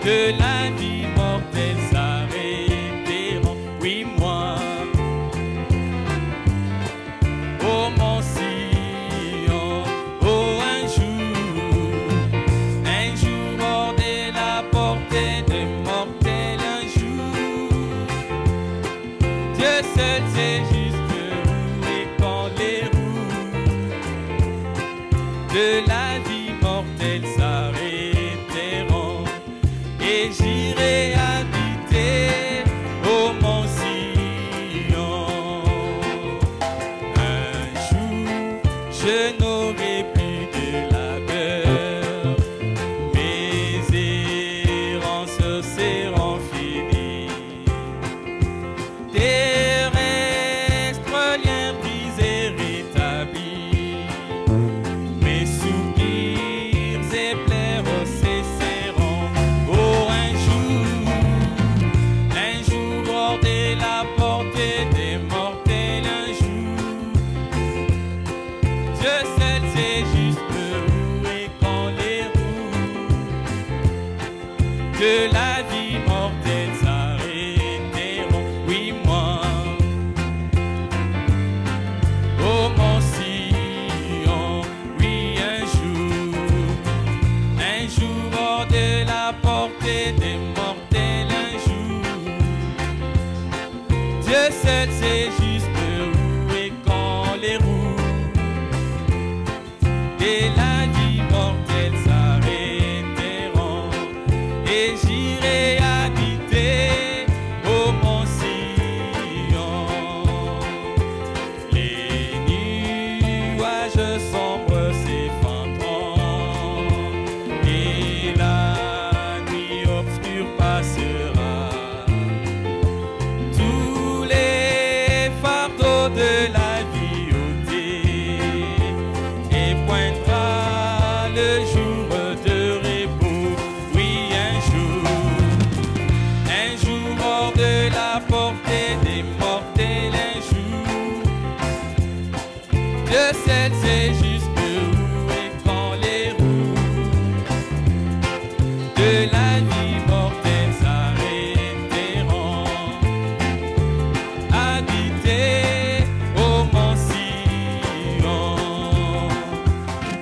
de la vie mortelle s'arrêteront. Oui, moi, oh mon Sion, oh un jour hors de la portée de mortel, un jour, Dieu seul sait juste où et quand les roues de la vie mortelle s'arrêteront, et j'irai habiter au mont Sion. Un jour, je n'aurai plus de labeur, mes errances seront finies. Terrestres liens brisés rétablis, mes soupirs et plaies cesseront. Oh, un jour hors de la portée des mortels, un jour, Dieu seul sait juste où et quand les roues de la vie mortelle s'arrêteront. Oui, moi, oh mon Sion, oui, un jour hors de la portée des mortels, un jour, Dieu seul sait juste où et quand les roues de la vie mortelle s'arrêteront, et j'irai habiter au mont Sion. Les nuages sombres s'effondreront, et la nuit obscure passera. Tous les fardeaux de la vie ôtés, et poindra le jour de repos. Oui, un jour hors de la portée des mortels, un jour, Dieu seul sait juste où et quand les roues de la vie mortelle s'arrêteront. Habiter au mont Sion,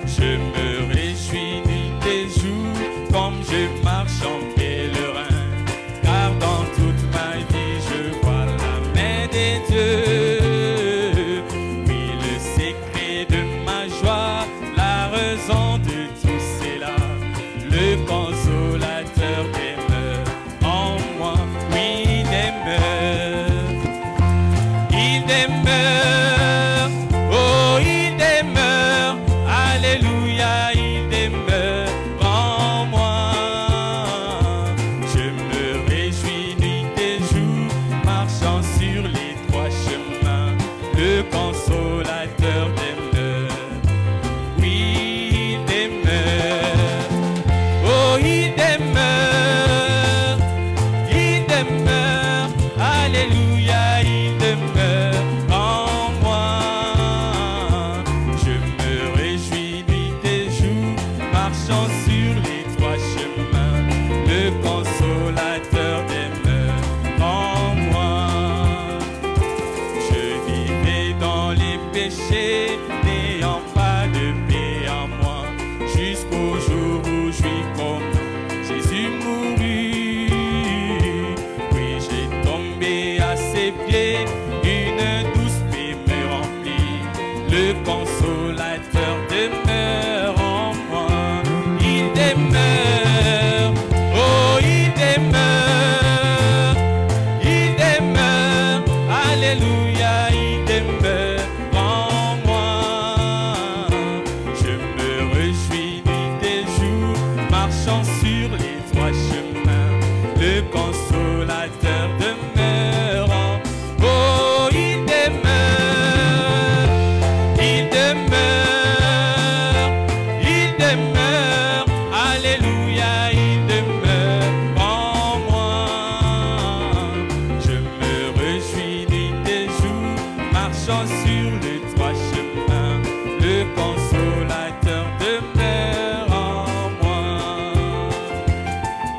je me réjouis nuit et jour comme je marche en pèlerin, car dans toute ma vie je vois la main des dieux. Oui, le secret de ma joie, la raison de tout cela, le consolateur demeure en moi. Oui, il demeure, oh il demeure, alléluia, il demeure en moi. Je me réjouis nuit et jour, marchant sur les trois chemins, le consolateur demeure. Oui, il demeure, oh il demeure, alléluia, il demeure en moi. Je me réjouis nuit et jour, marchant sur les trois chemins, le consolateur demeure en moi. Je vivais dans les péchés, n'ayant pas de paix en moi, jusqu'au jour où je vis comme Jésus mourut. Oui, j'ai tombé à ses pieds, une douce paix me remplit, le consolateur demeure en moi. Il demeure, oh il demeure, alléluia, il demeure en moi. Je me réjouis nuit et jour, marchant sur les trois chemins, le consolateur demeure en moi. Oh il demeure, alléluia, il demeure en moi. Je me réjouis nuit et jour, marchant sur les trois chemins, le consolateur demeure en moi.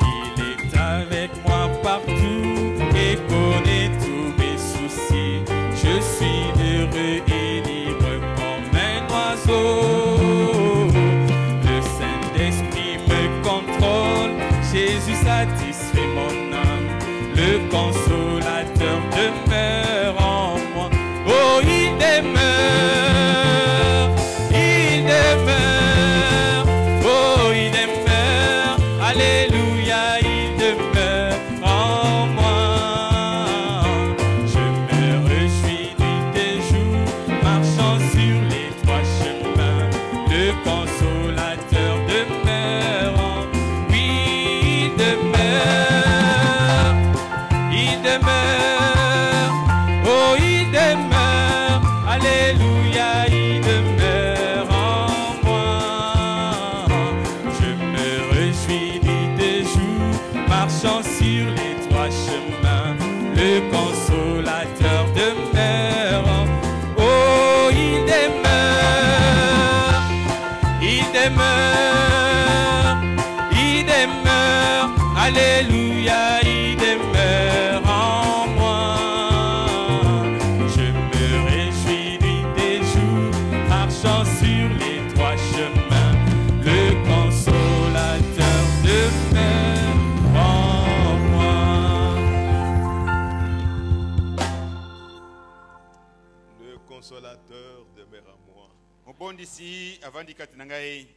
Il est Jésus satisfait mon âme, le consolateur demeure en moi. Oh, il demeure, oh, il demeure, alléluia, il demeure en moi. Je me réjouis nuit et jour, marchant sur les trois chemins, le consolateur demeure en moi. Oui, il demeure, oh, il demeure, alléluia, il demeure en moi. Je me réjouis nuit et jour, marchant sur les trois chemins, le consolateur demeure en moi. Oh, il demeure, alléluia, il demeure en moi. Je me réjouis nuit et jour, marchant sur les trois chemins, le consolateur demeure en moi. Le consolateur demeure en moi. Mobondisi avandikati nangai.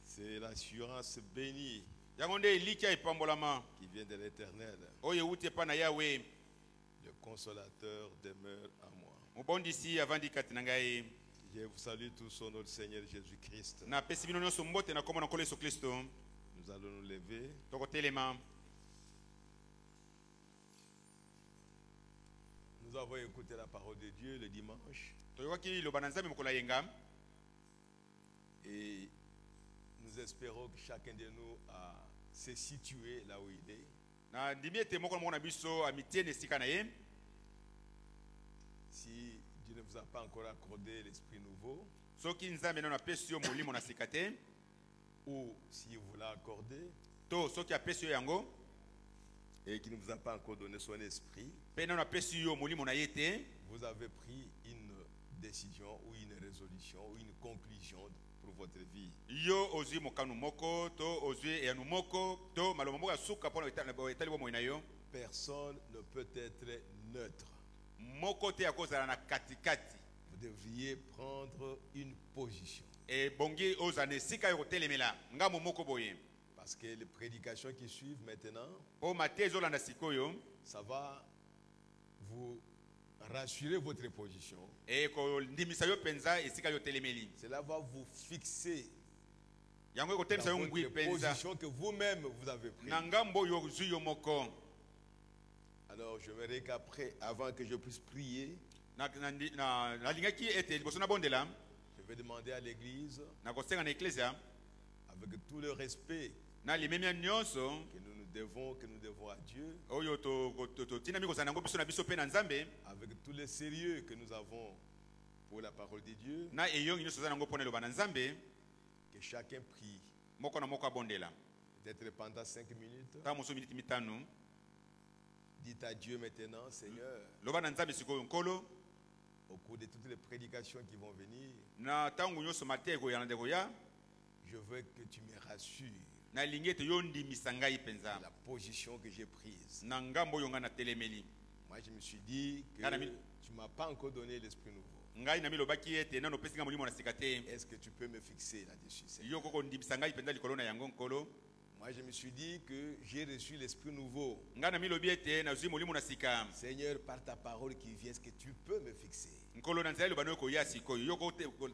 C'est l'assurance bénie Yangonde likia ipambolama qui vient de l'Éternel. oye ute pana Yahweh. Le consolateur demeure en moi. Mobondisi avandikati nangai. Je vous salue tous au nom du Seigneur Jésus-Christ. Na pesi bino nyonso mbote na komona nkolo Yesu Kristo. Nous allons nous lever. Tokotelema. Nous avons écouté la parole de Dieu le dimanche. Toyoki lobana nzambe mokolo yenga. Et nous espérons que chacun de nous a se situé là où il est. Na ndimiete moko mona biso amitiene sika na ye. Si Dieu ne vous a pas encore accordé l'esprit nouveau, Soki nzambe na pesi yo molimo na sikate, ou si vous l'a accordé, to soki apesi yo yango, et qui ne vous a pas encore donné son esprit, pe na pesi yo molimo na yete, vous avez pris une décision ou une résolution ou une conclusion pour votre vie. yo ozwi mokanu moko to ozwi yanu moko to malomo moko suka pona etali bomo na yo. Personne ne peut être neutre. Moko te akozala na katikati. Vous devriez prendre une position. Et bongi ozane sika yo telemela ngamo moko boye. Parce que les prédications qui suivent maintenant, O matezo landa sikoyo, ça va vous rassurer votre position. e ko ndimisa yo penza esika yo telemeli. Cela va vous fixer Yango ko temisa yo dans ngui votre penza. position que vous-même vous avez prise. Na ngambo yo zwi yo moko. Alors j'aimerais qu'après, avant que je puisse prier, Na lingaki ete liboso na bondela, je vais demander à l'église, na kosenga na eklesia, avec tout le respect na limemia nyonso, que nous devons à Dieu, oyo to tina mi kozana ngo biso na biso pe na nzambe, avec tout le sérieux que nous avons pour la parole de Dieu, na eyongi nyonso zana ngo pona loba na nzambe, que chacun prie. moko na moko abondela. Peut-être pendant 5 minutes, Ta moso minute mitano, dites à Dieu maintenant, Seigneur, loba na nzambe sikoyo nkolo, au cours de toutes les prédications qui vont venir, na tangu nyonso mateko ya ndeko ya, je veux que tu me rassures na lingi ete yo ndimisa ngai de penza. la position que j'ai prise. Na ngambo yo nga na telemeli. Moi, je me suis dit que Madame- tu ne m'as pas encore donné l'esprit nouveau. Ngai na mi lobaki ete nano pesi nga molimo na sikate. Est-ce que tu peux me fixer là-dessus, Seigneur? Yo koko ndimisa ngai penza likolo na yango nkolo. Moi, je me suis dit que j'ai reçu l'esprit nouveau. Ngai na mi lobi ete na zwi molimo na sika. Seigneur, par ta parole qui vient, est-ce que tu peux me fixer? Nkolo na nzela lobano ko ya sikoyo. Yo ko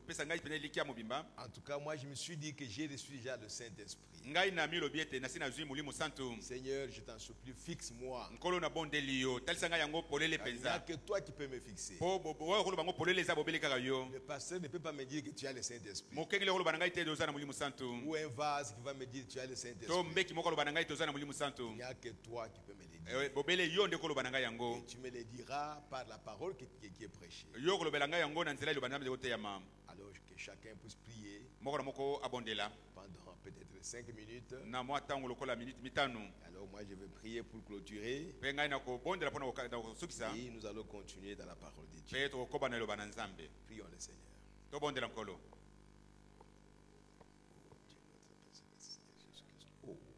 pesa ngai penza likia mobimba. En tout cas, moi, je me suis dit que j'ai reçu déjà le Saint-Esprit. Ngai na mi lobi ete na sina zwi molimo santo. Seigneur, je t'en supplie, fixe-moi. Nkolo na bondeli yo. Talisa ngai yango polele Il n'y a penza. que toi qui peux me fixer. Po bo ko bango polele za bobele kaka yo. Le pasteur ne peut pas me dire que tu as le Saint-Esprit. Mokengele ko lobana ngai te doza na molimo santo. Ou un vase qui va me dire que tu as le To Saint-Esprit. mbeki moko lobana ngai toza na molimo santo. Il n'y a que toi qui peux me le dire. Bobele yo nde ko lobana ngai yango. Et tu me le diras par la parole qui est prêchée. Yo ko lobela ngai yango na nzela lobana nzela te yama. Alors que chacun puisse prier Moko na moko abondela. pendant peut-être 5 minutes. Na mwa tango lokola minute mitano. Alors moi, je vais prier pour clôturer. Pe ngai na ko bondela pona ko sukisa. Et nous allons continuer dans la parole de Dieu. Pe to ko bana lobana nzambe. Prions le Seigneur. To bondela nkolo. Oh my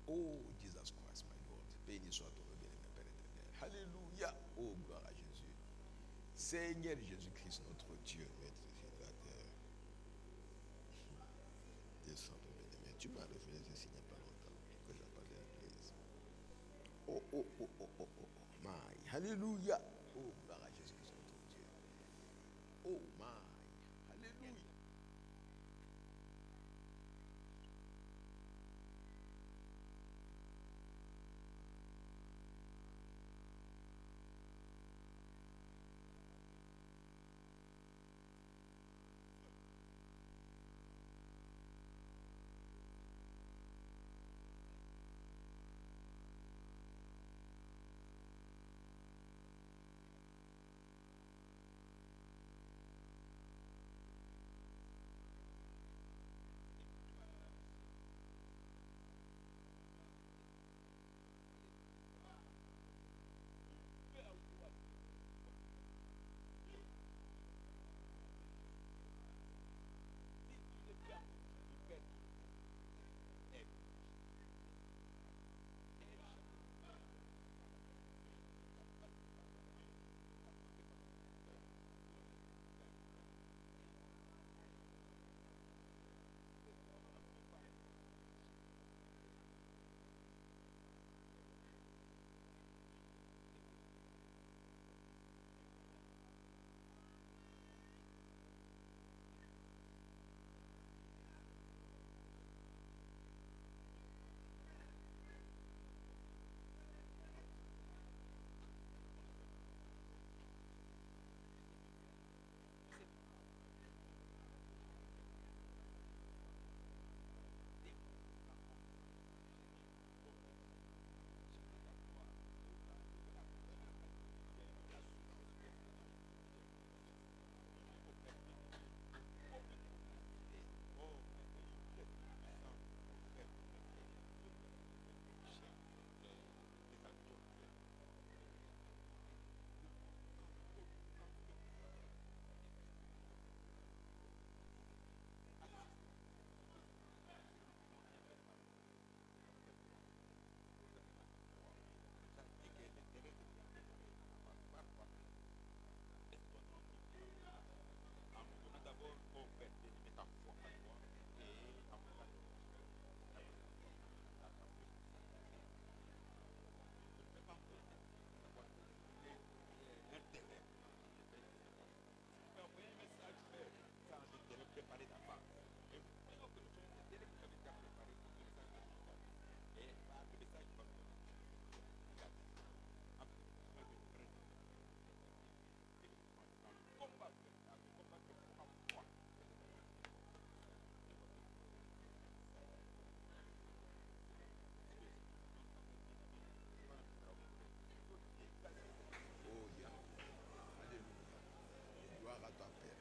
Oh, Jesus Christ, my Lord. Béni soit ton nom, bien-aimé Père éternel. Alléluia. Oh, gloire à Jésus. Seigneur Jésus-Christ, notre Dieu, maître créateur. Descends, ton bien-aimé. Tu vas revenir ici il n'y a pas longtemps que j'appelle l'église. Oh, oh, oh, oh, oh, oh, oh, my. Alléluia. Oh, gloire à Jésus-Christ, notre Dieu. Oh, my. Alléluia.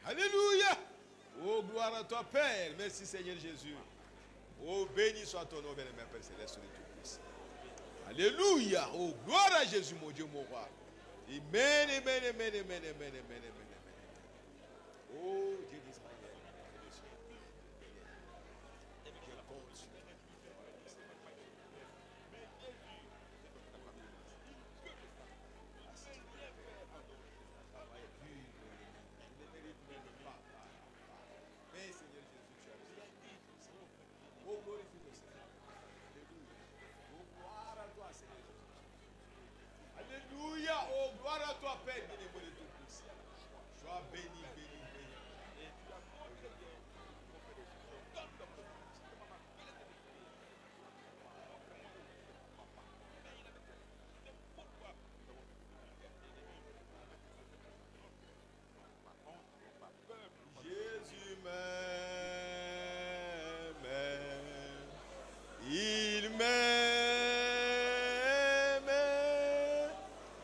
Alléluia. Oh, gloire à toi, Père. Merci, Seigneur Jésus. Oh, béni soit ton nom, bien-aimé Père Céleste de Tout-Puissant. Alléluia. Oh, gloire à Jésus, mon Dieu, mon roi. Amen, amen, amen, amen, amen, amen, amen, amen. Oh, Dieu d'Israël. Je compte sur toi. Mais Seigneur Jésus, tu as raison. Oh, glorifie le Seigneur. Alléluia. Oh, gloire à toi, Seigneur Jésus. Alléluia. Oh, gloire à toi, Père, bénévole de Tout-Puissant. Sois béni, béni, béni. Jésus m'aime, il m'aime,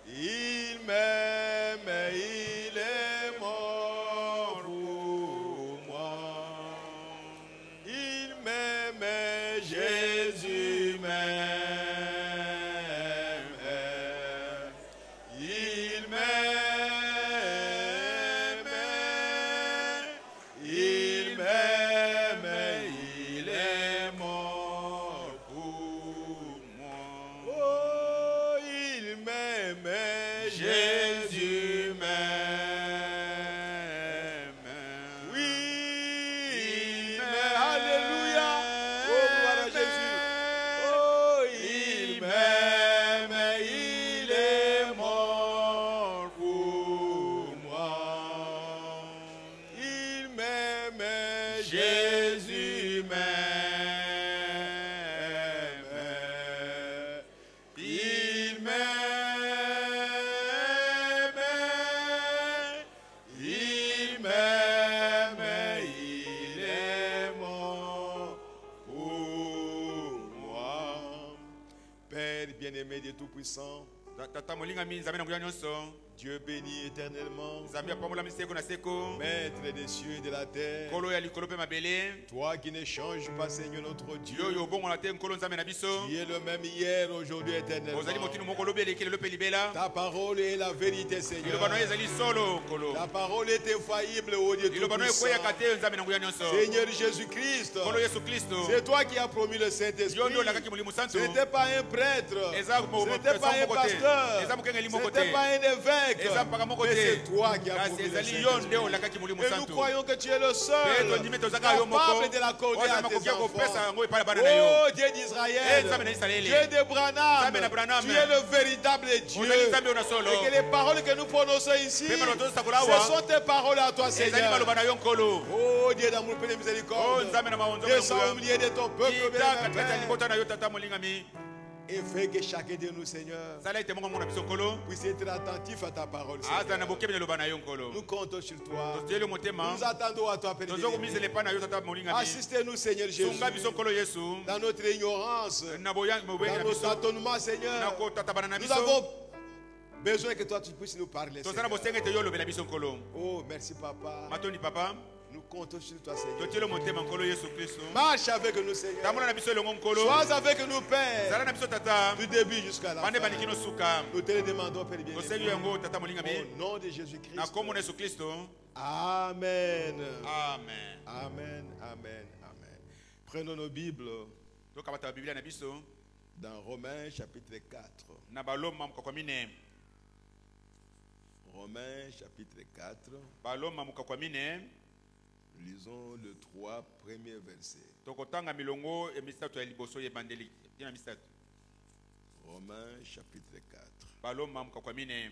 il m'aime, il est mort. Jésus m'aime. Oui, il m'aime. Alléluia. Oh, gloire à Jésus. Oh, il m'aime. Il est mort pour moi. Il m'aime. Jésus m'aime. Il m'aime. Il m'aime. Il est mort pour moi. Père bien-aimé Dieu Tout-Puissant, Tata molinga mi nzambe na nguya nyonso. Dieu béni éternellement, Nzambe apamola miseko na seko. Maître des cieux et de la terre, Kolo ya likolo pe mabele. toi qui ne changes pas, Seigneur notre Dieu, Yo yo bongo na te nkolo nzambe na biso. tu es le même hier, aujourd'hui, Ozali éternellement. motini moko lobe lekele lope libela. Ta parole est la vérité, Seigneur. Ilobano ezali solo kolo. Ta parole est infaillible, ô Dieu Ilobano Tout-Puissant. ekoya kate nzambe na nguya nyonso. Seigneur Jésus-Christ, Kolo Yesu Kristo. c'est toi qui as promis le Saint-Esprit. Yo ndo lakaki mulimu Ce santo. n'était pas un prêtre, Eza ce n'était pas un pasteur, ce n'était pas un évêque, Eza mpaka moko mais te. c'est toi qui as Kasi promis le ezali yo Saint-Esprit. nde olakaki mulimu Et nous santo. croyons que tu es le seul Pe tondimi tozaka yo moko. capable de l'accorder à Ozama tes kokia kopesa enfants. yango epai ya bana na yo. Oh Dieu Eh, d'Israël, Nzambe na Israeli. Dieu de Branham, Nzambe na Branham. tu es le véritable Dieu. Ozali nzambe ona solo. Et que les paroles que nous prononçons ici, Pe malo tosakola ce awa. sont tes paroles à toi, Ezali Seigneur. maloba na yo nkolo. Oh Dieu d'amour, plein de Oh miséricorde, nzambe na maonzo descends au milieu de ton peuple, kita bien-aimé katikati ya Père, libota na yo tata molingami. et fais que chacun de nous, Seigneur, Sala ete moko mona biso nkolo. puisse être attentif à ta parole, Aza na Seigneur. bokebi na loba na yo nkolo. Nous comptons sur toi. Totieli motema. Nous attendons à toi, Père Tozo bien-aimé. komizela epai na yo tata molingami. Assistez-nous, Seigneur Jésus, Sunga biso nkolo Yesu. dans notre ignorance, Na boya mobengi dans na nos biso. tâtonnements, Na Seigneur. kotatabana na Nous biso. avons besoin que toi, tu puisses nous parler, Tozala Seigneur. bosenga ete yo olobela biso nkolo. Oh, merci, Papa. Matondi papa. Nous comptons sur toi, Seigneur. Totieli motema nkolo Yesu Kristo. Marche avec nous, Seigneur. Tambola na biso elongo nkolo. Sois avec nous, Père, Zala na biso tata. du début jusqu'à la Bande fin. bandiki no suka. Nous te le demandons, Père Toseli bien-aimé. yango tata molingami. Au nom de Na Jésus-Christ. kombo na Yesu Kristo. Amen. Amen. Amen. Amen. Amen. Prenons nos Bibles Tokabata ba Biblia na biso. dans Romains chapitre 4. Na baloma mukakwa mine. Romains chapitre 4. Baloma mukakwa mine. Lisons le 3 premiers versets. Tokotanga milongo emisatu ya liboso yebandeli. Tina misatu. Romains chapitre 4. Baloma mukakwa mine.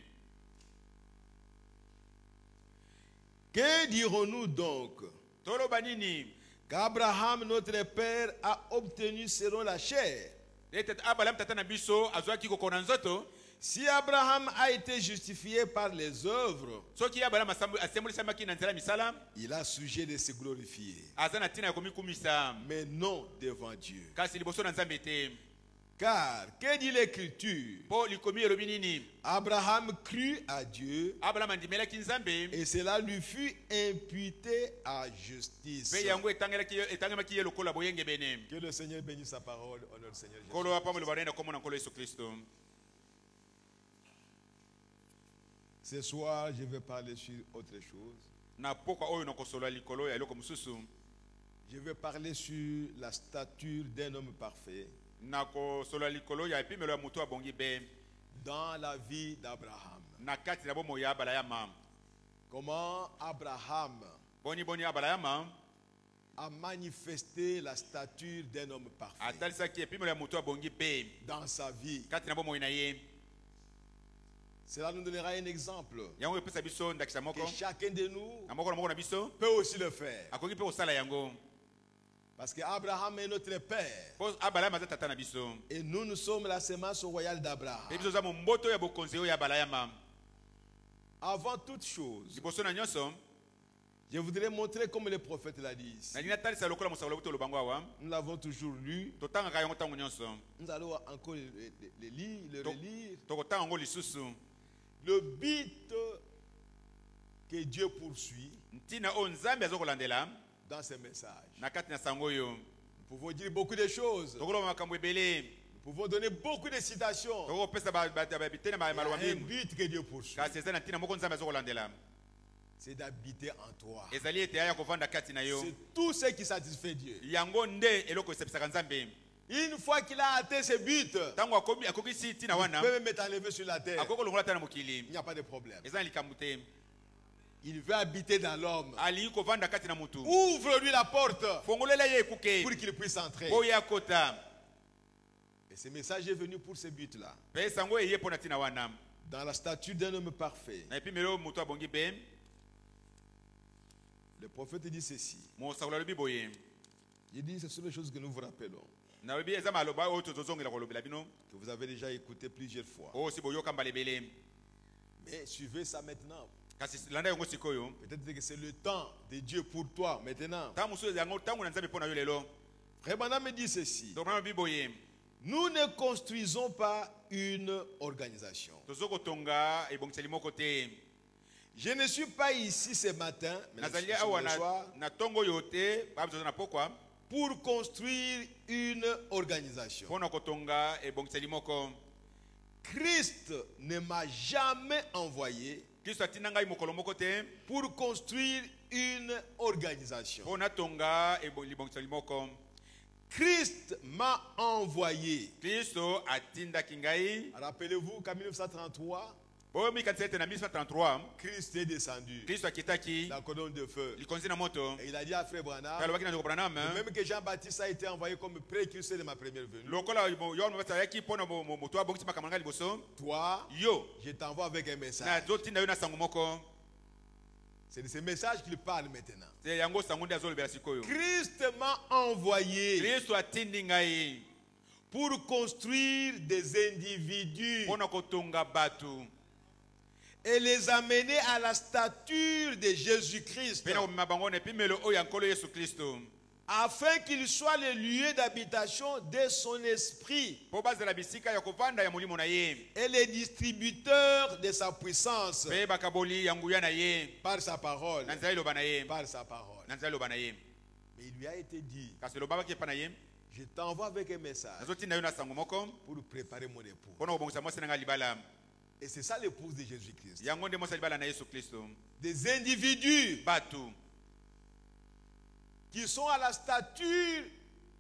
Que dirons-nous donc? Toloba nini? Qu'Abraham, notre père, a obtenu selon la chair. Ete Abraham tata na biso azwaki kokona nzoto. Si Abraham a été justifié par les œuvres, Soki Abraham asembulisamaki na nzela misala. il a sujet de se glorifier, Aza na tina ya komikumisa. mais non devant Dieu. Kasi liboso na Nzambe te. Car, que dit l'Écriture? Po likomi elobi nini? Abraham crut à Dieu Abraham andimelaki Nzambe. et cela lui fut imputé à justice. Pe yango etangemaki ye lokola boyenge bene. Que le Seigneur bénisse sa parole, honneur le Seigneur Jésus. Kolo apa moloba na komona nkolo Yesu Kristo. Ce soir, je vais parler sur autre chose. Na pokwa oyo na kosolola likolo ya eloko mosusu. Je vais parler sur la stature d'un homme parfait Na kosolola likolo ya epimelo ya moto abongi be. dans la vie d'Abraham. Na kati na bomo ya Abrahama. Comment Abraham Boni Abrahama. a manifesté la stature d'un homme parfait Atalisaki epimelo ya moto abongi be. dans sa vie. Kati na bomo na ye. Cela nous donnera un exemple Yango epesa biso ndakisa moko. que chacun de nous Na moko na biso. peut aussi le faire. Akoki pe osala yango. Parce qu'Abraham est notre père Po Abraham aza tata na biso. et nous sommes la semence royale d'Abraham. Pe biso za mboto ya bokonzi oyo ya Abrahama. Avant toute chose, Liboso na nyonso. je voudrais montrer comme le prophète l'a dit ici. Na lina talisa lokola mosakolo buto lobango awa. Nous l'avons toujours lu. Totanga yango tango nyonso. Nous allons encore le lire, le relire. Tokotanga yango lisusu. Le but que Dieu poursuit Ntina o Nzambe azokolandela dans ces messages. na kati na sango oyo. Nous pouvons dire beaucoup de choses. Tokoloba makambo ebele. Nous pouvons donner beaucoup de citations. Tokopesa bitene Il y a maloba un mingi. but que Dieu poursuit. Kasi eza na ntina moko Nzambe azokolandela. C'est d'habiter en toi. Ezali ete aya kovanda kati na yo. C'est tout ce qui satisfait Dieu. Yango nde eloko esepesaka Nzambe. Une fois qu'il a atteint ses buts, tango akokisi tina il wana peut même être enlevé sur la terre. akokolongola tana mokili Il n'y a pas de problème. eza likambo te Il veut habiter dans l'homme. alingi kovanda kati na mutu Ouvre-lui la porte fongolela ye ekuke pour qu'il puisse entrer. oya kota Et ce message est venu pour ce but-là. pe sango eye pona tina wana Dans la statue d'un homme parfait, na epimelo mutu abongi be le prophète dit ceci. mosakola lobi boye Il dit, ce sont les choses que nous vous rappelons, na lobi eza maloba oyo tozozongela kolobela bino que vous avez déjà écouté plusieurs fois. oyo si boyoka mbala ebele Mais suivez ça maintenant. kasi landa yango sikoyo Peut-être que c'est le temps de Dieu pour toi maintenant. ntango mosusu yango ntango na nzambe mpo na yo lelo Frère Branham me dit ceci. tokona lobi boye Nous ne construisons pas une organisation. tozokotonga ebongiseli moko te Je ne suis pas ici ce matin, mais nazali ce awa soir, na ntongo oyo te babizoza na pokwa pour construire une organisation. mpo na kotonga ebongiseli moko Christ ne m'a jamais envoyé kristo atinda ngai mokolo moko te pour construire une organisation. mpo natonga libongiseli moko Christ m'a envoyé. kristo atindaki ngai Rappelez-vous qu'en 1933, oyo mikanisa ete na 1933 Christ est descendu kristo akitaki dans la colonne de feu. likonzi na moto Et il a dit à Frère pe Branham, alobaki na ndeko branham même que Jean-Baptiste a été envoyé comme précurseur de ma première venue. lokola yohane mobati ayaki mpo na moto abongisi makambo na ngai liboso Toi, yo je t'envoie avec un message. nazotinda yo na sango moko C'est de ce message qu'il parle maintenant. te yango sango nde azolobela sikoyo Christ m'a envoyé kristo atindi ngai pour construire des individus mpo na kotonga bato et les amener à la stature de Jésus-Christ, mpe na komema bango na epimelo oyo ya nkolo yesu kristo afin qu'il soit le lieu d'habitation de son esprit mpo bazala bisika ya kovanda ya molimo na ye et le distributeur de sa puissance mpe bakaboli ya nguya na ye par sa parole. na nzela eloba na ye Par sa parole. na nzela eloba na ye Mais il lui a été dit, kasi elobabaki epa na ye je t'envoie avec un message nazotinda yo na sango moko pour préparer mon époux. mpo na kobongisa mwasi na ngai libala Et c'est ça l'épouse de Jésus-Christ. yango nde mwasi ya libala na yesu kristo Des individus bato qui sont à la stature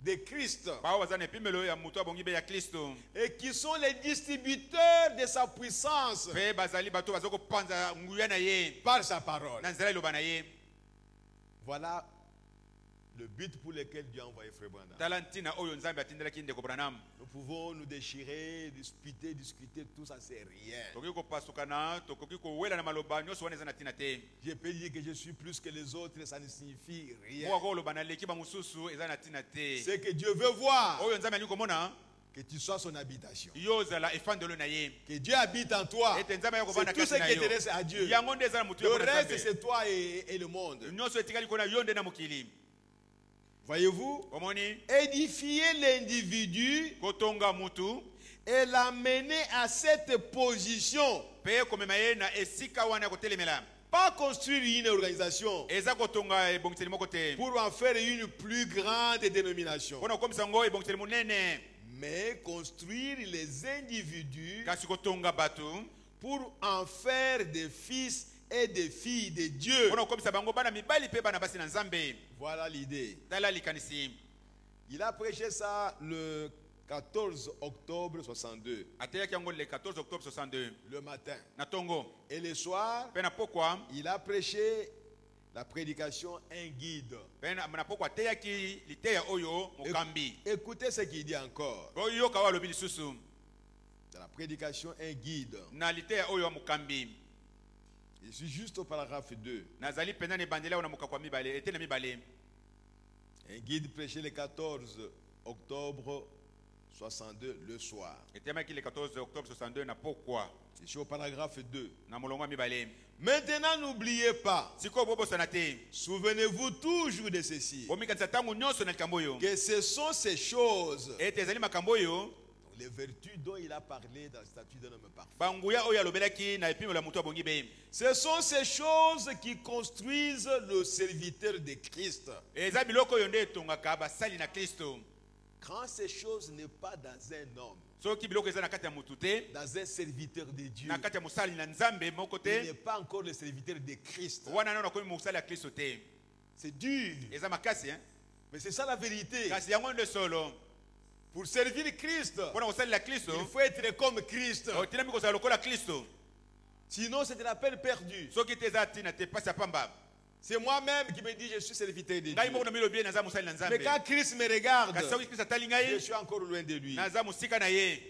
de Christ bao baza na epimelo ya moto abongi be ya kristo et qui sont les distributeurs de sa puissance mpe bazali bato baza kopanza nguya na ye par sa parole. na nzela eloba na ye Voilà le but pour lequel Dieu a envoyé Frère Branham. tala ntina oyo nzambe atindelaki ndeko branham Nous pouvons nous déchirer, discuter, tout ça, c'est rien. tokoki kopasukana tokoki kowela na maloba nyonso wana eza na ntina te Je peux dire que je suis plus que les autres, ça ne signifie rien. moko koloba naleki bamosusu eza na ntina te C'est que Dieu veut voir oyo nzambe alingi komona que tu sois son habitation. yo ozala efandelo na ye Que Dieu habite en toi. ete nzambe ya C'est kovanda tout kati ce na qui yo intéresse à Dieu. yango nde eza na motu Le ya mpona reste, nzambe c'est toi et le monde. nyonso etikali kona yo nde na mokili Voyez-vous? omoni Édifier l'individu kotonga mutu et l'amener à cette position. mpe komema ye na esika wana ya kotelemela Pas construire une organisation eza kotonga ebongiseli moko te pour en faire une plus grande dénomination, mpona kokomisa yango ebongiseli monene mais construire les individus kasi kotonga bato pour en faire des fils et des filles de Dieu. mpona kokomisa bango bana mibali mpe bana basi na nzambe Voilà l'idée. tala likanisi Il a prêché ça le 14 octobre 62, ateyaki yango le 14 octobre 62 le matin. na tongo Et le soir, mpe na pokwa il a prêché la prédication Un guide. mpe na pokwa ateyaki liteya oyo mokambi Écoutez ce qu'il dit encore. oyoka oyo alobi lisusu Dans la prédication Un guide. na liteya oyo ya mokambi Je suis juste au paragraphe 2. nazali mpenza na ebandeli awo na mokako ya mibale ete na mibale Un guide prêché le 14 octobre 62 le soir. etemaki le 14 octobre 62 na pokwa Je suis au paragraphe 2. na molongo ya mibale Maintenant, n'oubliez pas, sikoyo bobosana te souvenez-vous toujours de ceci, bomikanisa ntango nyonso na likambo oyo que ce sont ces choses, ete ezali makambo oyo les vertus dont il a parlé dans le statut d'un homme parfait. banguya oyo alobelaki na epimelo ya motu abongi be Ce sont ces choses qui construisent le serviteur de Christ. eza biloko oyo nde etongaka basali na kristo Quand ces choses n'est pas dans un homme, soki biloko eza na kati ya motu te dans un serviteur de Dieu, na kati ya mosali na nzambe moko il n'est te pas encore le serviteur de Christ. wana nano nakomi mosali ya kristo te C'est dur, eza makasi mais c'est ça la vérité. kasi yango nde solo Pour servir Christ, mpona kosalela kristo il faut être comme Christ. otinami kozala lokola kristo Sinon, c'est de la peine perdue. soki te eza ntina te pasi ya pamba C'est moi-même qui me dis je suis serviteur de ngai moko Dieu. na milobi ye naza mosali na Mais nzambe quand Christ me regarde, kasi soki kristo atali je ngai suis encore loin de lui. naza mosika na ye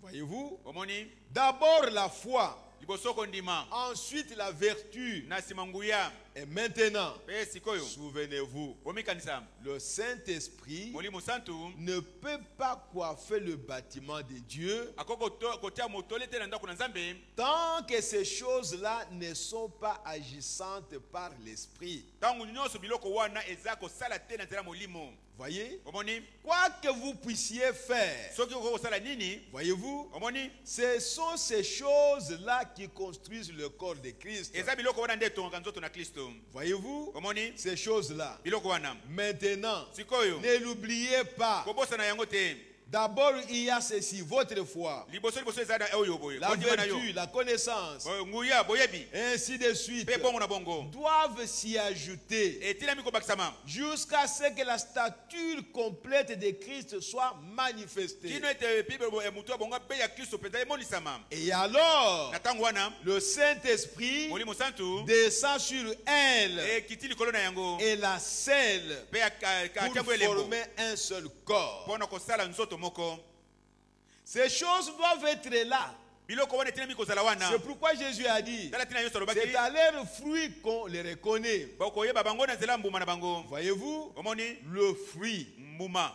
Voyez-vous? omoni D'abord la foi, liboso kondima ensuite la vertu, na nsima nguya et maintenant, mpe sikoyo souvenez-vous, omikanisa le Saint-Esprit molimo santu ne peut pas coiffer le bâtiment de Dieu akoki kotia motole te na ndako na nzambe tant que ces choses-là ne sont pas agissantes par l'Esprit. ntango nyonso biloko wana eza kosala te na nzela molimo Voyez? omoni Quoi que vous puissiez faire, soki okoki kosala nini voyez-vous? omoni Ce sont ces choses-là qui construisent le corps de Christ. eza biloko wana nde etongaka nzoto na kristo Voyez-vous? omoni Ces choses-là. biloko wana Maintenant, sikoyo ne l'oubliez pas. kobosana yango te D'abord, il y a ceci, votre foi, liboso eza na oyo boye la kondima na yo vertu, la connaissance, nguya boyebi et ainsi de suite, mpe bongo na bongo doivent s'y ajouter etilami kobakisama jusqu'à ce que la stature complète de Christ soit manifestée. kino ete motu abongo abe ya kristo mpenza emonisama Et alors, na ntango wana le Saint-Esprit molimo santu descend sur elle ekiti likolo na yango et la scelle mpe pour atiango elembo former un seul corps. mpona kosala nzoto moko Ces choses doivent être là. biloko wana etilami kozala wana C'est pourquoi Jésus a dit, tala ntina nyonso alobaki c'est à leurs fruits qu'on les reconnaît. bakoyeba bango na nzela mbuma na bango Voyez-vous, omoni le fruit. mbuma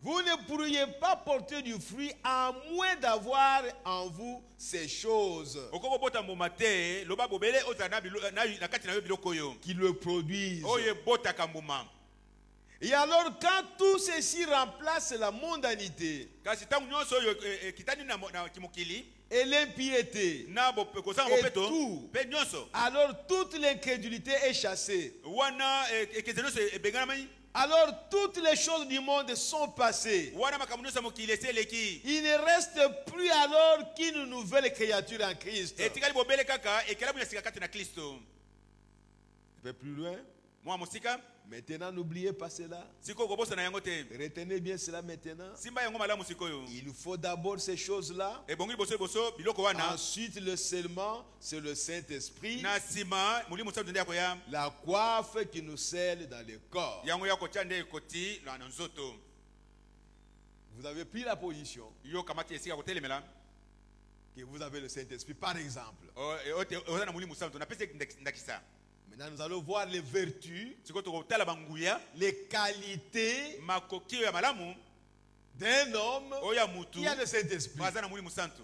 Vous ne pourriez pas porter du fruit à moins d'avoir en vous ces choses okoki kobota mbuma te loba bobele ozala na kati na yo biloko oyo qui le produisent. oyo ebotaka mbuma Et alors, quand tout ceci remplace la mondanité kasi ntango nyonso oyo ekitani na kimokili et l'impiété, na kozanga Et bopeto tout. mpe nyonso alors toute l'incrédulité est chassée. wana ekeze nyonso ebenganamai Alors toutes les choses du monde sont passées. wana makambo nyonso ya mokili esi eleki Il ne reste plus alors qu'une nouvelle créature en Christ. etikali bobele kaka ekelamu ya sika kati na kristo Un peu plus loin. mwa mosika Maintenant, n'oubliez pas cela. sikoyo kobosana yango te Retenez bien cela maintenant. simba yango malamu sikoyo Il faut d'abord ces choses-là. ebongi liboso biloko wana Ensuite, le scellement, c'est le Saint-Esprit. na nsima molimo santu nde yakoya La coiffe qui nous scelle dans le corps. yango ya kotia nde ekoti na nzoto Vous avez pris la position yo kamati esika kotelemela que vous avez le Saint-Esprit, par exemple. oza na molimo santu napesi ndakisa Maintenant, nous allons voir les vertus, sikoyo tokotala banguya les qualités makoki oyo ya malamu d'un homme oyo ya mutu qui a le Saint-Esprit. aza na molimo santu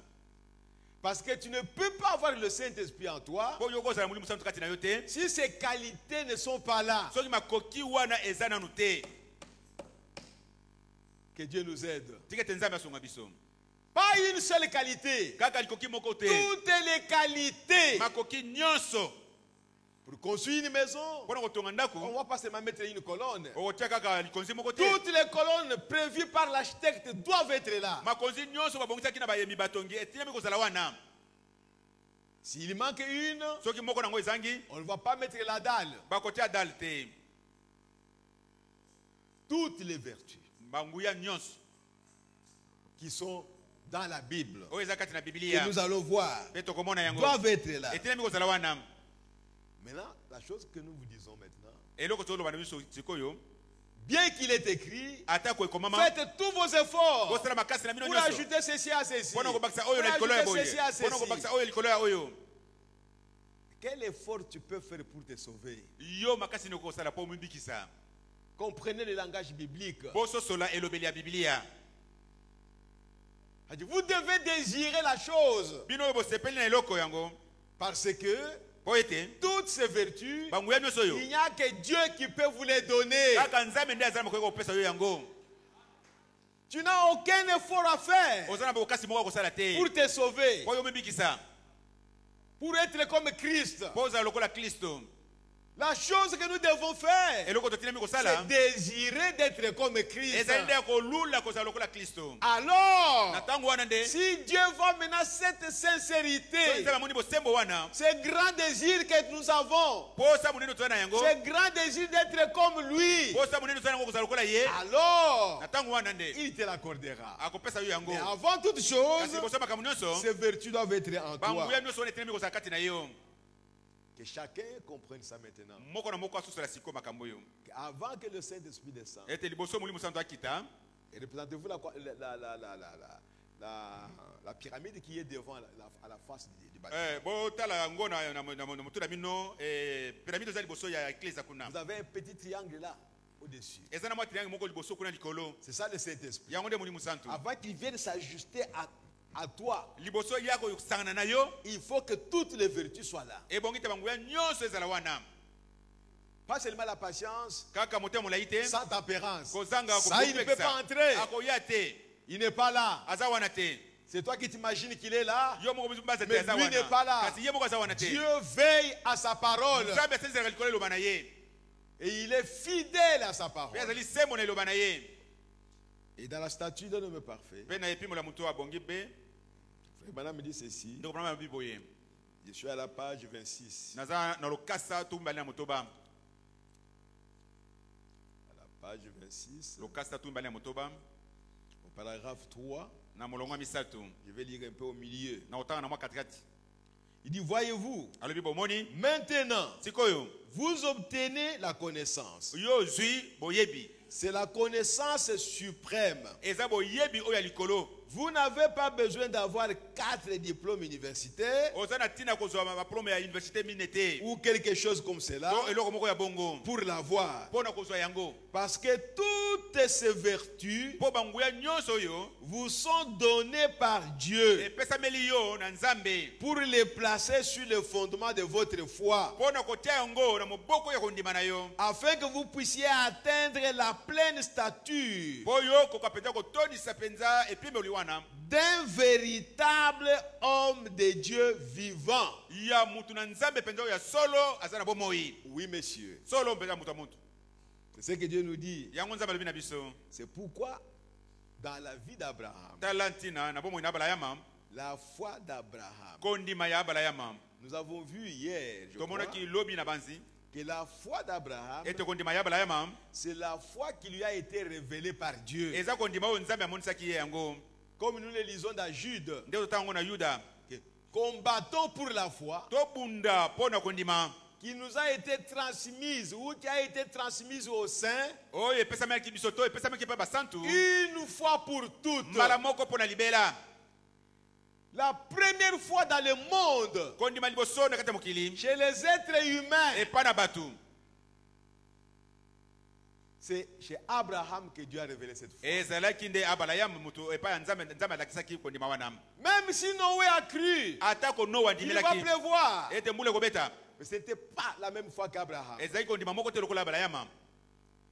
Parce que tu ne peux pas avoir le Saint-Esprit en toi po yo kozala molimo santu kati na yo te si ces qualités ne sont pas là. soki makoki wana eza nanu te Que Dieu nous aide. tika ete nzambe asunga biso Pas une seule qualité. kaka likoki moko te Toutes les qualités. makoki nyonso Pour construire une maison, mpona kotonga on ne ndako va pas seulement mettre une colonne. okotia kaka likonzi moko te Toutes les colonnes prévues par l'architecte doivent être là. makonzi nyonso babongisaki na bayembi batongi etilami kozala wana S'il manque une, soki moko nango ezangi on ne va pas mettre la dalle. bakotia dale te Toutes les vertus banguya nyonso qui sont dans la Bible, oyo eza kati na que bibilia nous allons voir, mpe tokomona yango doivent être là. etilami kozala wana Maintenant, la chose que nous vous disons maintenant, eloko toloba na biso sikoyo bien qu'il est écrit, atako ekomama faites tous vos efforts kosala makasi na bino pour nyonso ajouter ceci à ceci. mpona kobakisa oyo na Pour likolo ya ajouter boye ceci à mpona ceci. kobakisa oyo likolo ya oyo Quel effort tu peux faire pour te sauver? yo makasi nini okosala mpo omibikisa Comprenez le langage biblique. bososola elobeli ya bibilia Vous devez désirer la chose bino oyo bosepeli na eloko yango parce que mpo ete toutes ces vertus, banguya nyonso oyo il n'y a que Dieu qui peut vous les donner. kaka nzambe nde azala mokoki kopesa yo yango Tu n'as aucun effort à faire oza na bokasi moko akosala te pour te sauver, mpo yo omibikisa pour être comme Christ. mpo ozala lokola kristo La chose que nous devons faire, eloko totina mi kosala c'est désirer d'être comme Christ. ezali nde kolula kozala lokola Kristo. Alors, Na tango wana nde si Dieu voit maintenant cette sincérité, nzambe amoni bosembo wana ce grand désir que nous avons, posa monene toza na yango ce grand désir d'être comme lui, posa monene toza na yango kozala lokola ye alors na tango wana nde il te l'accordera. akopesa yo yango. Mais avant toute Kasi chose, liboso ya makambo nyonso ces vertus doivent être en toi. banguya nyonso wana etelemi kozala kati na yo. Que chacun comprenne ça maintenant. Moko na moko asosola siko makambo oyo Avant que le Saint-Esprit descende, ete liboso molimo santo akita et représentez-vous la pyramide qui est devant à la face du bâtiment. botala yango na motu na bino pyramide eza liboso ya eklise kuna Vous avez un petit triangle là, au-dessus. eza na mwa triangle moko liboso kuna likolo C'est ça le Saint-Esprit. yango nde molimo santo Avant qu'il vienne s'ajuster à toi, liboso ya kosangana na yo il faut que toutes les vertus soient là. ebongi te banguya nyonso ezala wana Pas seulement la patience, kaka motema molai te sans tempérance. kozanga Ça, il ne peut pas entrer. akoya te Il n'est pas là. aza wana te C'est toi qui t'imagines qu'il est là. yo moko biso baza te Mais aza lui n'est pas là. wana kasi ye moko aza wana te Dieu veille à sa parole. nzambe asenzelaka likolo eloba na ye Et il est fidèle à sa mpe parole. azali sembo na eloba na ye Et dans la statue d'un homme parfait, mpe na epimo la moto abongi mpe Frère Branham me dit ceci. ndeko brama yabi boye Je suis à la page 26. naza na lokasa tumbali na motoba À la page 26, lokasa tumbali na motoba au paragraphe 3, na molongo ya misato je vais lire un peu au milieu. na kotanga na mwa katikati Il dit, voyez-vous, alobi bomoni maintenant, sikoyo vous obtenez la connaissance. yo ozwi boyebi C'est la connaissance suprême. eza boyebi oyo ya likolo Vous n'avez pas besoin d'avoir 4 diplômes universitaires oza na ntina kozwa baplome ya université mine te ou quelque chose comme cela to eloko moko ya bongo pour l'avoir. mpo na kozwa yango Parce que toutes ces vertus mpo banguya nyonso oyo vous sont données par Dieu epesameli yo na nzambe pour les placer sur le fondement de votre foi, mpo na kotia yango na moboko ya kondima na yo afin que vous puissiez atteindre la pleine stature mpo yo koka mpenza kotondisa mpenza epimeli wana d'un véritable homme de Dieu vivant. ya mutu na nzambe mpenza oyo ya solo aza na bomoi Oui, messieurs. solo mpenza mutu ya mutu C'est ce que Dieu nous dit. yango nzambe alobi na biso C'est pourquoi, dans la vie d'Abraham, tala ntina na bomoi na abalayama la foi d'Abraham, kondima ya abalayama nous avons vu hier, je crois, tomonaki lobi na banzi que la foi d'Abraham, ete kondima ya abalayama c'est la foi qui lui a été révélée par Dieu. eza kondima oyo nzambe amonisaki ye yango Comme nous le lisons dans Jude, nde totanga yango na yuda que combattons pour la foi tobunda mpo na kondima qui nous a été transmise ou qui a été transmise aux saints oyo epesamaki biso to epesamaki mpe basantu une fois pour toutes. mbala moko mpo na libela La première fois dans le monde, kondima liboso na kati ya mokili chez les êtres humains, epa na bato c'est chez Abraham que Dieu a révélé cette foi. ezalaki nde abalayama moto epai ya nzambe alakisaki kondima wana Même si Noé a cru, atako noa il va andimelaki pleuvoir. ete mbula ekobeta Mais ce n'était pas la même foi qu'Abraham. ezalaki kondima moko te lokola abalayama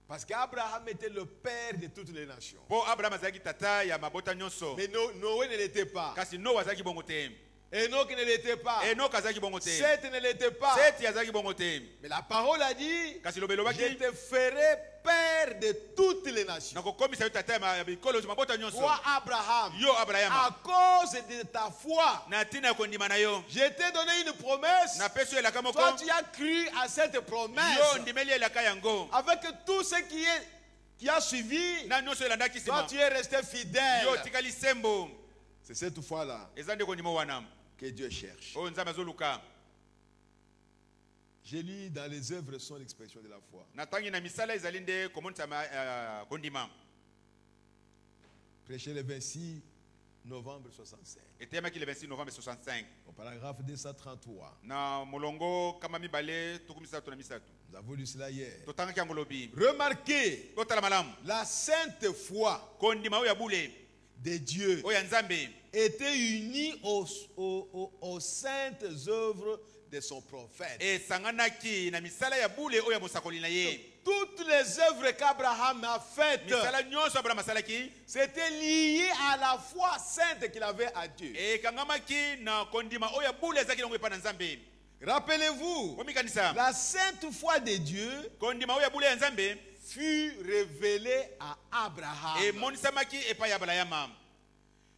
Parce qu'Abraham était le père de toutes les nations. mpo abraham azalaki tata ya mabota nyonso Mais Noé ne l'était pas. kasi noa azalaki bongo te Enoch ne l'était pas. enok azalaki bongo te Seth ne l'était pas. seti azalaki bongo te Mais la parole a dit, kasi lobe je elobaki te ferai père de toutes les nations. nakokomisa yo tata ya bikolo mabota nyonso Toi, Abraham, yo abrahama à cause de ta foi, na ntina ya kondima na yo je t'ai donné une promesse. napesi yo elaka moko Toi, tu as cru à cette yo promesse. ndimeli elaka yango Avec tout ce qui a suivi, na nyonso elandaki toi, nsima tu es resté fidèle. yo tikali sembo C'est cette foi-là eza nde kondima wana que Dieu cherche. oyo nzambe azoluka J'ai lu dans les œuvres sont l'expression de la foi. natangi na misala ezali nde komonisa kondima Prêché le 26 novembre 65. eteyamaki le 26 novembre 65 Au paragraphe 233. na molongo kama mibale tuku misato na misato Nous avons lu cela hier. totangaki yango lobi Remarquez totala malamu la sainte foi kondima oyo ya bule de Dieu oyo ya nzambe était unie aux saintes œuvres de son prophète. esanganaki na misala ya bule oyo ya mosakoli na ye Toutes les œuvres qu'Abraham a faites, misala nyonso abraham asalaki c'était lié à la foi sainte qu'il avait à Dieu. ekangamaki na kondima oyo ya bule ezalaki nango epa na nzambe Rappelez-vous, Omikanisa. la sainte foi de Dieu Kondima oya bule ya Nzambe. fut révélée à Abraham. E monisamaki epa ya Abraham.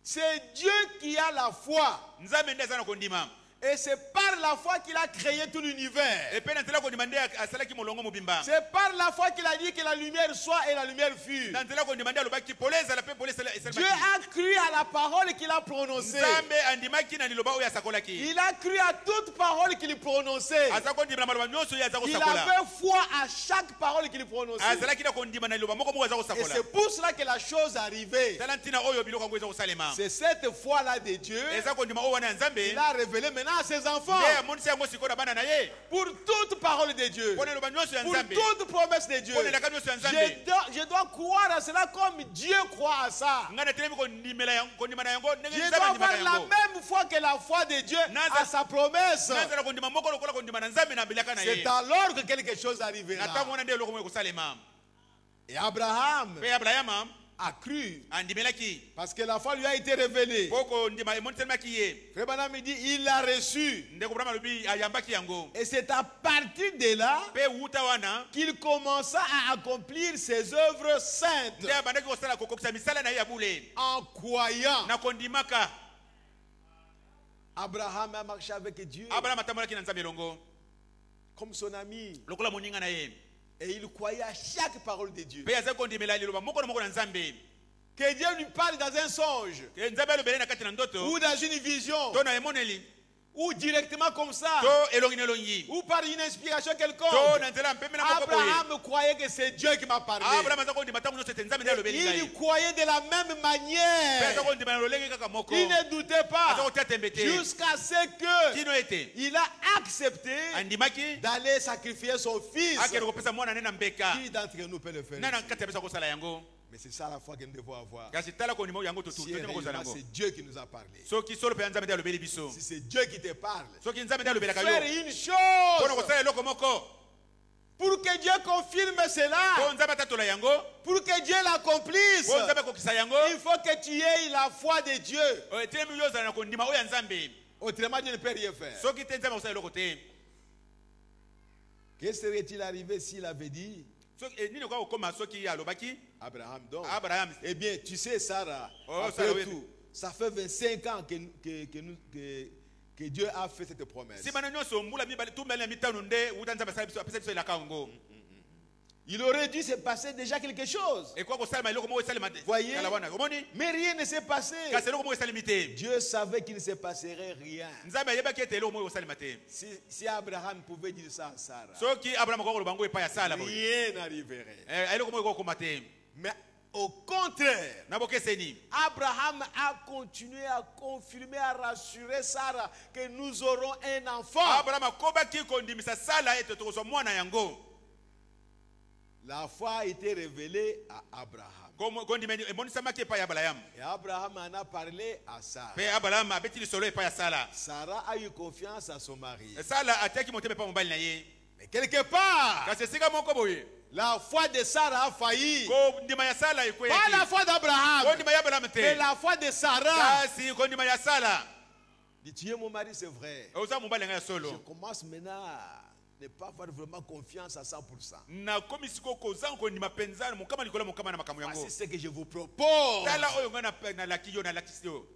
C'est Dieu qui a la foi. Nzambe nde azana kondima. Et c'est par la foi qu'il a créé tout l'univers. E pe na nzela kondima nde asalaki molongo mobimba. C'est par la foi qu'il a dit que la lumière soit et la lumière fut. Na nzela kondima nde alobaki poleza la pe poleza esalaki. Dieu a cru à la parole qu'il a prononcée. Nzambe andimaki na liloba oyo asakolaki. Il a cru à toute parole qu'il prononçait. Aza kondima na maloba nyonso oyo aza Il kosakola. avait foi à chaque parole qu'il prononçait. Azalaki na kondima na liloba moko moko aza Et kosakola. c'est pour cela que la chose arrivait. Tala ntina oyo biloko yango eza kosalema. C'est cette foi-là de Dieu Eza kondima oyo wana ya Nzambe. qu'il a révélé maintenant à ses enfants. Nde amonisi yango sikoyo na bana na ye. Pour toute parole de Dieu. Pona liloba nyonso ya Pour Nzambe. toute promesse de Dieu. Pona elaka nyonso ya Nzambe. Je dois croire à cela comme Dieu croit à ça. Nga na telemi kondimela yango kondima na yango ndenge Je Nzambe dois andimaka avoir la yango. même foi que la foi de Dieu à sa promesse. Nazala kondima moko lokola kondima na Nzambe na bilaka na ye. C'est alors que quelque chose arrivera. Na tango wana nde eloko moko ekosalema. Et Abraham Pe Abraham a cru andimelaki. parce que la foi lui a été révélée. Poko ndima emoniselemaki ye. Frère Branham dit il l'a reçu. Ndeko Branham alobi ayambaki yango. Et c'est à partir de là Pe wuta wana qu'il commença à accomplir ses œuvres saintes nde abandaki kosala kokokisa misala na ye ya bule. en croyant. Na kondimaka. Abraham a marché avec Dieu Abraham atambolaki na Nzambe elongo. comme son ami. Lokola moninga na ye. Et il croyait à chaque parole de Dieu. Pe azali kondimela liloba moko na moko na Nzambe. Que Dieu lui parle dans un songe Ke Nzambe alobele na kati na ndoto. ou dans une vision To na emoneli. ou directement comme ça To elongi na elongi. ou par une inspiration quelconque. To na nzela mpembe na moko boye. Abraham croyait que c'est Dieu qui m'a parlé. Abraham azali kondima tango nyonso ete Nzambe nde alobeli ngai. Il croyait de la même Pe manière. azali kondima na lolenge kaka moko. Il ne doutait pas Azali kotia tembe te. jusqu'à ce que Kino ete. il a accepté Andimaki. d'aller sacrifier son fils. Akende kopesa mwana ne na mbeka. Qui d'entre nous peut le faire? Nana kati ya pesa kosala yango. Mais c'est ça la foi que nous devons avoir. Kasi tala kondima yango to Si tu. Tena kozala yango. c'est Dieu qui nous a parlé. Soki solo pe Nzambe nde alobeli biso. Si c'est Dieu qui te parle, Soki Nzambe nde alobelaka faire yo. une Pona chose kosala eloko moko. pour que Dieu confirme Po cela, Nzambe atatola yango. pour que Dieu l'accomplisse. Po Nzambe akokisa yango. Il faut que tu aies la foi de Dieu. Etelemi yo ozala na kondima oyo ya Nzambe. Autrement, Dieu ne peut rien faire. Soki te Nzambe akosala eloko te. Que serait-il arrivé s'il avait dit, Soki nini kwa okoma soki alobaki? Abraham donc, Abraham. eh bien, tu sais, Sarah, Oh, après Sarah, oui. tout, ça fait 25 ans que Dieu a fait cette promesse. Si bana nyonso mbula mibale tu mbele mitano nde uta Nzambe asala biso apesa biso elaka yango. Il aurait dû se passer déjà quelque chose. Et quoi kosala eloko moko esalema te. Voyez? Kala wana. Omoni? Mais rien ne s'est passé. Kasi eloko moko esalemi te. Dieu savait qu'il ne se passerait rien. Nzambe ayebaki ete eloko moko esalema te. Si Abraham pouvait dire ça à Sarah, Soki Abraham akoko lobango epai ya sala boye. rien n'arriverait. Eloko moko ekokoma te. Mais au contraire, Na bokeseni. Abraham a continué à confirmer, à rassurer Sarah que nous aurons un enfant. Abraham akobaki kondimisa sala ete tokozwa mwana yango. La foi a été révélée à Abraham. Kondimeni emonisamaki epai ya Abraham. Et Abraham en a parlé à Sarah. Pe Abraham abeti lisolo epai ya sala. Sarah a eu confiance à son mari. Sala atiaki motema epai mobali na ye. Mais quelque part, Kasi esika moko boye. la foi de Sarah a failli. Kondima ya sala Pas la ekweyaki. foi d'Abraham, Kondima ya Abraham mais te. la foi de Sarah. Kasi kondima ya sala. Dit, tu es mon mari, c'est vrai. Oza mobali nga ya Je solo. commence maintenant à ne pas avoir vraiment confiance à 100%. Na komi siko kozanga kondima penza mokama likolo mokama na makambo yango. Voici ce que je vous propose. Tala oyo nga na laki yo na lakisi yo.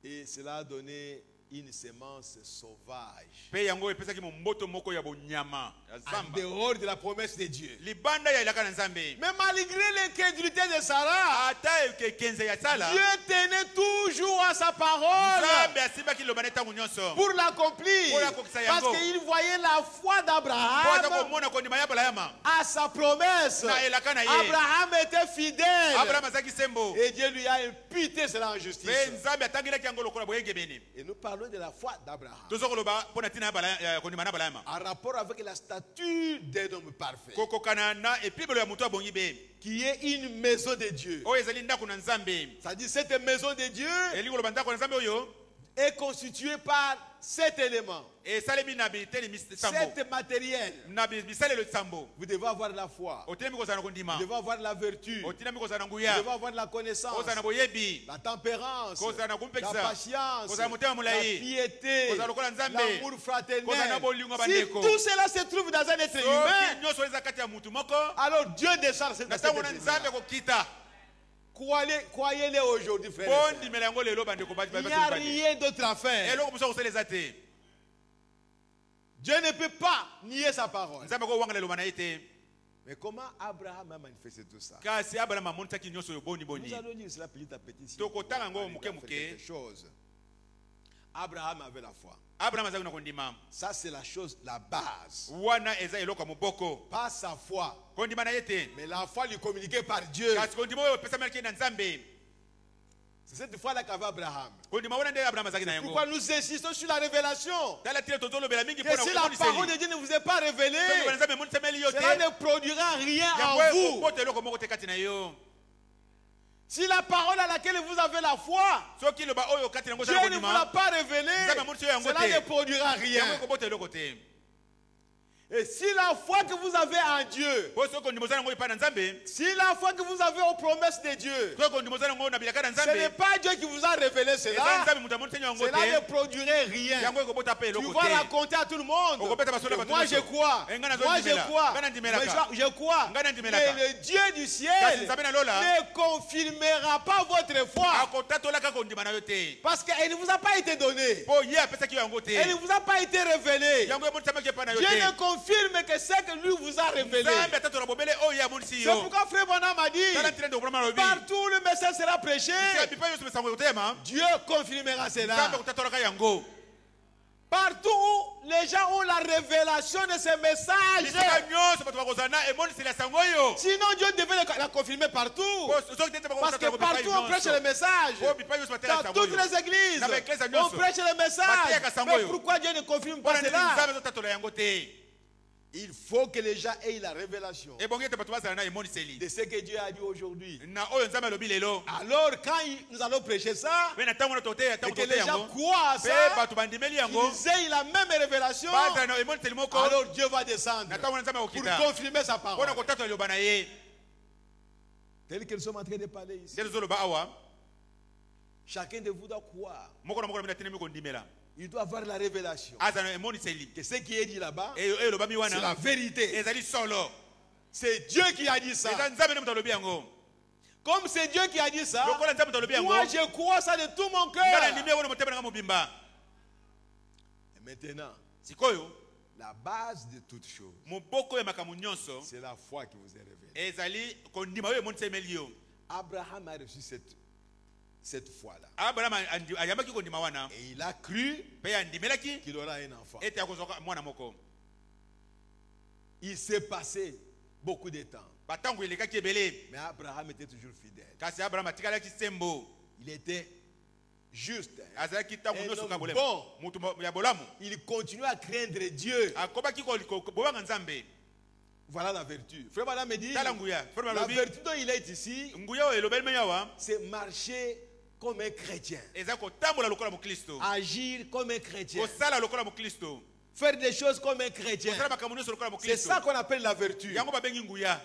Et cela a donné une semence sauvage. Pe yango epesaki mboto moko ya bonyama ya En zamba. dehors de la promesse de Dieu. Libanda ya ilaka na Nzambe. Mais malgré l'incrédulité de Sarah, Ata ke kenze ya sala. Dieu tenait toujours à sa parole Nzambe asimbaki lobana tango nyonso. pour l'accomplir. Parce qu'il voyait la foi Po d'Abraham komona kondima ya Abraham. à sa promesse. Na elaka na ye. Abraham était fidèle. Abraham azaki sembo. Et Dieu lui a imputé cela en justice. Pe Nzambe atangilaki yango lokola boyengebeni. Et nous parlons de la foi d'Abraham. Tozo koloba pona tina ya kondima na Abraham. En rapport avec la stature d'un homme parfait. Kokokana na epibelo ya mutu abongi be. Qui est une maison de Dieu. Oyo ezali ndako na Nzambe. C'est-à-dire cette maison de Dieu Eli koloba ndako na Nzambe oyo. est constitué par 7 éléments. esalemi na biteni 7 matériels. na bisalelo sambo. Vous devez avoir la foi. otelemi kozala na Vous kondima. devez avoir la vertu. otelemi kozala na Vous nguya. devez avoir la connaissance, kozala na boyebi. la tempérance, kozala na la kumpekisa. patience, kozala motema la molai. piété, kozala lokola nzambe. l'amour kozala na fraternel. bolingo Si bandeko. tout cela se trouve dans un être humain, soki nyonso eza kati ya mutu moko. alors Dieu descend dans na cet ntango na être nzambe humain. kokita. Croyez-les aujourd'hui, frères et sœurs. bondimela yango lelo bandeko Il n'y a rien d'autre à faire. eloko mosusu kosaleza te. Dieu ne peut pas nier sa parole. nzambe kowanga lelo na ye te. Mais comment Abraham a manifesté tout ça? kasi abraham amonisaki nyonso oyo boni boni. Nous allons lire cela petit à petit. Si Tokotanga ngo on muke va muke. faire quelque chose. Abraham avait la foi. abraham azalaki na kondima. Ça, c'est la chose, la base. wana eza eloko ya moboko. Pas sa foi, kondima na ye te. mais la foi lui communiquée par Dieu. kasi kondima oyo epesamelaki na nzambe. C'est cette foi-là qu'avait Abraham. kondima wana nde abraham azalaki na yango. Pourquoi nous insistons sur la révélation? tala tile tozolobela mingi Que mpona si la parole de Dieu ne vous est pas révélée, soki bana nzambe emonisameli yo te. cela ne produira rien yango en vous. ekokota eloko moko te kati na yo. Si la parole à laquelle vous avez la foi, soki loba oyo kati na yango Dieu ozala ne vous l'a kondima. pas révélé, nzambe amonisi yo yango cela te. ne produira yango rien. ekobota eloko te. Et si la foi que vous avez en Dieu, po soki kondima oza nango epai na nzambe. si la foi que vous avez aux promesses de Dieu, soki kondima oza nango na bilaka na ce n'est nzambe. pas Dieu qui vous a révélé eza cela, nzambe moto amonisi yo yango cela ne te. produirait rien. yango ekobota mpe Tu eloko vas te. raconter à tout le monde. Okopeta basolo que bato moi je nyonso. crois. Eh, ngana zo Moi je ndimela. crois. Ngana ndimelaka. Mais je crois. Ngana ndimelaka. Mais le Dieu du kasi ciel nzambe na lola. ne confirmera pas votre foi. akotatolaka kondima na yo te. Parce qu'elle ne vous a pas été donnée. po ye apesaki yo yango te. Elle ne vous a pas été révélée. yango emonisamaki epai na yo Dieu ne te. confirme que ce que lui vous a révélé. nzambe atatola bobele oyo ye amonisi C'est yo. pourquoi frère Bonham a dit, tala ntile ndokolama lobi. partout le message sera prêché, bipai nyonso mesango ekotema. Dieu confirmera cela. nzambe akotatolaka yango. Partout où les gens ont la révélation de ces messages, bisika nyonso bato bakozala na emoniseli ya sango oyo. sinon Dieu devait la confirmer partout. soki te Parce que partout on prêche le message. po bipai nyonso batela Dans sango toutes oyo. les églises, Na baeklesa on nyonso. prêche le message. Bateyaka sango Mais oyo. pourquoi Dieu ne confirme pas mpona nini cela? nzambe azotatola yango te. Il faut que les gens aient la révélation ebongi ete bato bazala na emoniseli de ce que Dieu a dit aujourd'hui. na oyo nzambe alobi lelo. Alors quand nous allons prêcher ça, mpe na ntango na toteya et ntango que toteya les gens yango. croient à mpe ça, bato bandimeli yango. qu'ils aient la même révélation, bazala na emoniseli moko. alors Dieu va descendre na ntango na nzambe pour akokita. confirmer sa parole. mpona kotatola liloba na ye. Tel que nous sommes en train de parler ici. nde tozoloba awa. Chacun de vous doit croire. moko na moko na bino atinemi kondimela. Il doit avoir la révélation. azala na emoniseli. Que ce qui est dit là-bas, eyo elobami c'est la wana vérité. ezali solo. C'est Dieu qui a dit ça. eza nzambe nde moto alobi yango. Comme c'est Dieu qui a dit ça, lokola nzambe moto alobi yango. moi je crois ça de tout mon nga na cœur. ndimi yango na motema nanga mobimba. Et maintenant, sikoyo la base de toute chose, moboko ya makambo nyonso c'est la foi qui vous est révélée. ezali kondima oyo emonisemeli yo. Abraham a reçu cette foi-là. abraham ayambaki kondima wana. Et il a cru mpe andimelaki qu'il aura un enfant. ete akozwaka mwana moko. Il s'est passé beaucoup de temps. batango elekaki ebele. Mais Abraham était toujours fidèle. kasi abraham atikalaki sembo. Il était juste. azalaki ntango Un nyonso homme ka bolemo. bon. mutu ya bolamu. Il continuait à craindre Dieu. akobaki kobanga nzambe. Voilà la vertu. Frère Madame me dit, tala nguya. frère la malobi vertu dont il est ici, nguya oyo elobeli me yawa. c'est marcher comme un chrétien. eza kotambola lokola mokristo. Agir comme un chrétien. kosala lokola mokristo. Faire des choses comme un chrétien. kosala makambo nyonso lokola C'est mokristo. ça qu'on appelle la vertu. yango babengi nguya.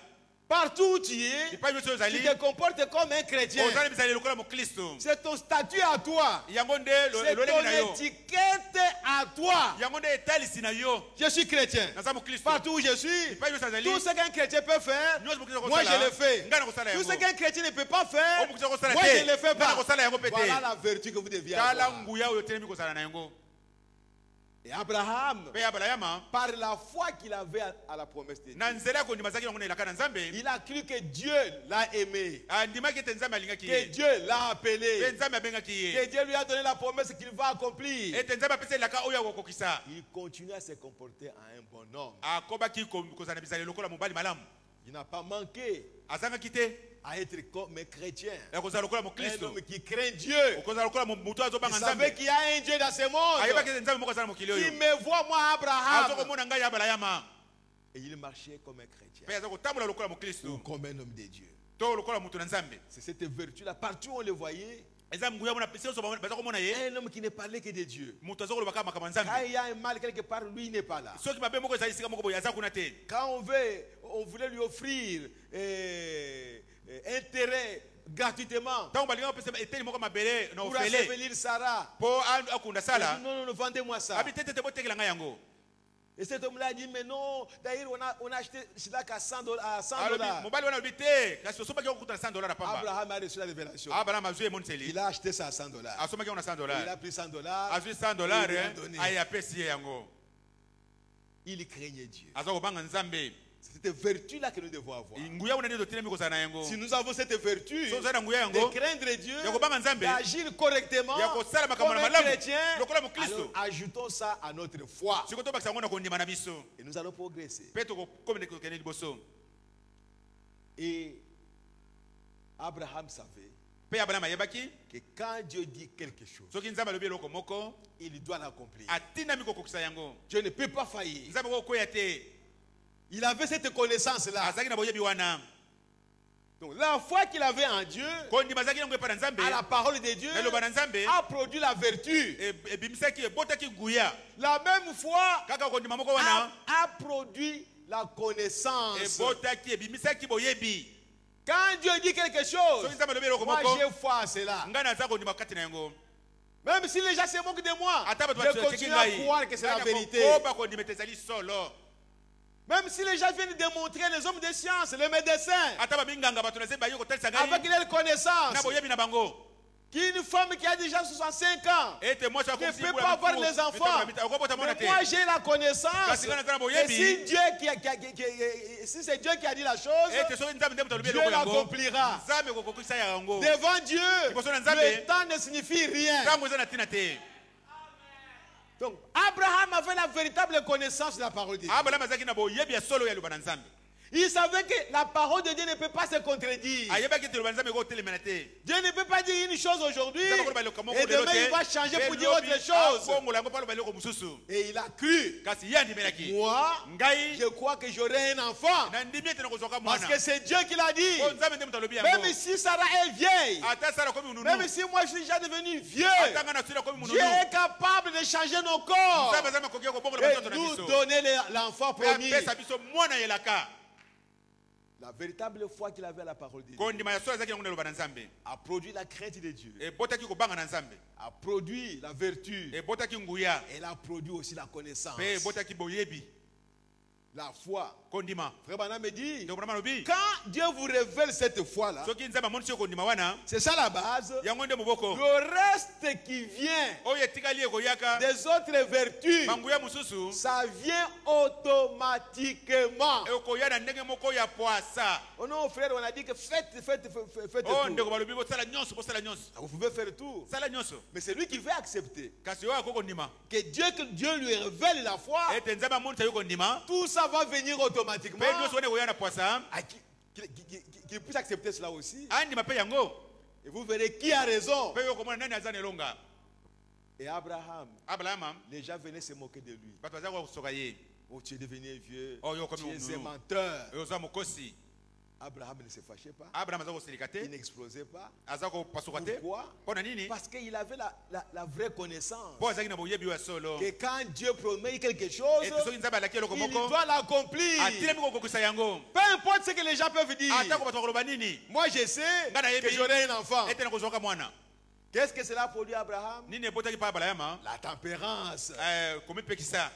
Partout où tu es, bipai nyonso tu ozali te comportes comme un chrétien. ozali bizali lokola mokristo. C'est ton statut à toi. yango nde C'est eloleki na ton yo. étiquette à toi. yango nde etalisi na yo. Je suis chrétien. naza mokristo. Partout où je suis, bipai nyonso azali tout ce qu'un chrétien peut faire, nyonso mokristo moi je akosala, le fais. ngai nakosala Tout ce yango. qu'un chrétien ne peut pas faire, Oyo mokristo akosala moi te, je ne le fais ngai pas. nakosala yango pe te. Voilà la vertu que vous deviez tala avoir. nguya oyo otelemi kozala na yango. Et Abraham, mpe abrahama par la foi qu'il avait à la promesse de Dieu, na nzela ya kondima azalaki yango na elaka na nzambe. il a cru que Dieu l'a aimé, andimaki ete nzambe alingaki que ye. Dieu l'a mpe appelé, nzambe abengaki que ye. Dieu lui a donné la promesse qu'il va accomplir. ete nzambe apesi elaka oyo akokokisa. Il continue à se comporter en un bon homme. akobaki kozala na bizali lokola mobali malamu. Il n'a pas manqué azangaki te à être comme un chrétien, ya kozala lokola un mokristo. homme qui craint Dieu. okozala lokola moto Il azobanga savait nzambe. qu'il y a un Dieu dans ce monde ayebaki ete nzambe moko azala mokili qui oyo. me voit, moi, Abraham. azokomona ngai abrahama. Et il marchait comme un chrétien, mpe aza kotambola lokola mokristo comme un homme de Dieu. to lokola moto na nzambe. C'est cette vertu-là. Partout où on le voyait, Un homme qui ne parlait que de Dieu. moto azokoloba kaka makambo ya Quand Nzambe. il y a un mal quelque part, lui il n'est pas là. Soki mabe moko ezali sika moko boye aza kuna te. Quand on voulait lui offrir un terrain gratuitement Ntango balinga kopesa eteni moko mabele na pour ofele assevelir Sarah, po akunda il a sala. dit, non, vendez-moi ça. Abi tete botekela ngai yango. Et cet homme-là a dit, mais non, d'ailleurs on a acheté cela qu'à $100. Alobi mobali wana alobi te kasi osomaki okuta na $100 pamba. Abraham a reçu la révélation. Abraham azwi emoniseli. Il a acheté ça à $100. Asomaki yango na Il a $100. pris $100. Azwi Il lui a donné. $100 aye apesi ye yango. Il craignait Dieu. Aza kobanga Nzambe. C'est cette vertu-là que nous devons avoir. Nguya wana ndio totelemi kozala na yango. Si nous avons cette vertu So ozali na nguya de yango craindre Dieu, ya kobanga Nzambe d'agir correctement ya kosala makambo comme na un malamu chrétien, lokola mokristo. alors ajoutons ça à notre foi siko tobakisa yango na kondima na biso et nous allons progresser. mpe tokokomene kokende liboso. Et Abraham savait mpe Abraham ayebaki que quand Dieu dit quelque chose, soki Nzambe alobi eloko moko il doit l'accomplir. atindami kokokisa yango. Dieu ne peut pas faillir. Nzambe kokoya te. Il avait cette connaissance-là. Azalaki na boyebi wana. Donc la foi qu'il avait en Dieu, Kondima azalaki nango epa na Nzambe à la parole de Dieu, eloba na Nzambe a produit la vertu. ebimisaki ebotaki nguya. La même foi Kaka kondima moko wana a produit la connaissance. ebotaki ebimisaki boyebi. Quand Dieu dit quelque chose, Soki Nzambe alobi eloko moi moko j'ai foi à cela. ngai naza kondima kati na yango. Même si les gens se moquent de moi, Ata bato je batiki continue à ngai. croire que c'est la Ngai vérité. nakokoba kondima ete ezali solo. Même si les gens viennent démontrer, les hommes de science, les médecins, Ata babinganga bato na se bayo kotalisa ngai avec leur connaissance, na boyebi na bango. qu'une femme qui a déjà 65 ans Ete mwasi ne akomisi peut pas avoir les enfants. Mais moi j'ai la connaissance. Kasi nga naza na Et boyebi. si Dieu si c'est Dieu qui a dit la chose, Ete soki Nzambe nde moto alobi Dieu eloko yango l'accomplira. Nzambe kokokisa yango. Devant Dieu, Liboso na Nzambe. le temps ne signifie rien. Ntango eza na ntina te. Donc Abraham avait la véritable connaissance de la parole de Dieu. Abraham azalaki na boyebi ya solo ya liloba na Nzambe. Il savait que la parole de Dieu ne peut pas se contredire. Ayebaki ete liloba na Nzambe ekotelemela te. Dieu ne peut pas dire une chose aujourd'hui Nzambe akoloba eloko moko et lelo demain te. il va changer pour Mpe dire autre lobi chose. abongola yango mpo aloba eloko mosusu. Et il a cru. Kasi ye andimelaki. Moi, Ngai je crois que j'aurai un enfant. na ndimi ete nakozwaka Parce mwana. que c'est Dieu qui l'a dit. Po Nzambe nde moto alobi yango. Même si Sarah est vieille, Ata Sara akomi mununu. même si moi je suis déjà devenu vieux, Ata nga na sila akomi Dieu mununu. est capable de changer nos corps Nzambe azali makoki ya kobongola et bato na nous biso. donner l'enfant promis. Apesa biso mwana yelaka. La véritable foi qu'il avait à la parole de Dieu Kondima ya solo azalaki nango na liloba na Nzambe. a produit la crainte de Dieu, Ebotaki kobanga na Nzambe. a produit la vertu, Ebotaki nguya. elle a produit aussi la connaissance. Pe ebotaki boyebi. La foi. Kondima. Frère Branham me dit, Ndio mwana lobi. quand Dieu vous révèle cette foi-là, Soki Nzambe amonisi yo kondima wana, c'est ça la base. yango nde moboko. Le reste qui vient Oyo etikali ekoyaka. des autres vertus, Manguya mosusu. ça vient automatiquement. Ekoya na ndenge moko ya poasa. Oh non, frère, on a dit que faites Oh tout. ndeko balobi bosala nyonso bosala nyonso. Vous pouvez faire tout. Sala nyonso. Mais c'est lui qui veut accepter. Kasi yo akoko ndima. Que Dieu lui révèle la foi, Ete Nzambe amonisa yo kondima. tout ça va venir automatiquement. Pe nyonso wana ekoya na poasa. À qu'il puisse accepter cela aussi. Andima pe yango. Et vous verrez qui a raison. Pe yo komona nani aza na elonga. Et Abraham, Abraham les gens venaient se moquer de lui. bato baza kosoka ye. Oh, tu es devenu vieux. Oh, yo, comme Tu es un nous. menteur. Oyo oza mokosi. Abraham ne se fâchait pas. Abraham aza koselika te. Il n'explosait pas. Aza kopasuka te. Pourquoi? Mpona nini? Parce qu'il avait la vraie connaissance. Po azalaki na boyebi ya solo. Que quand Dieu promet quelque chose, Ete soki Nzambe alaki eloko il moko. doit l'accomplir. Atilemi kokokisa yango. Peu importe ce que les gens peuvent dire. Atako bato bakoloba nini? Moi, je sais Nga nayebi. que j'aurai un enfant. Ete na kozwaka mwana. Qu'est-ce que cela produit, Abraham? Nini ebotaki pa Abraham? La tempérance. Komipekisa.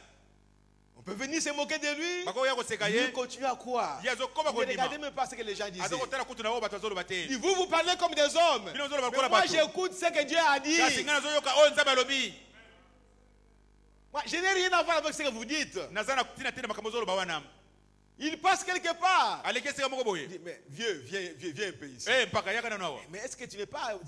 On peut venir se moquer de lui. Bakoya koseka Lui ye. continue à croire. Ye azokoma Ne regardez kondima. même pas ce que les gens disaient. Aza kotala kutu na oyo bato bazoloba te. Il dit, vous parlez comme des hommes. Bino ozoloba Mais lokola moi, bato. j'écoute ce que Dieu a dit. Kasi nga nazoyoka oyo Nzambe alobi. Moi, je n'ai rien à voir avec ce que vous dites. Naza na tina te na makambo ozoloba wana. Il passe quelque part. Aleki esika moko Il boye. dit, mais vieux, viens un peu ici. Mpaka yaka nano awa. Mais est-ce que tu n'es pas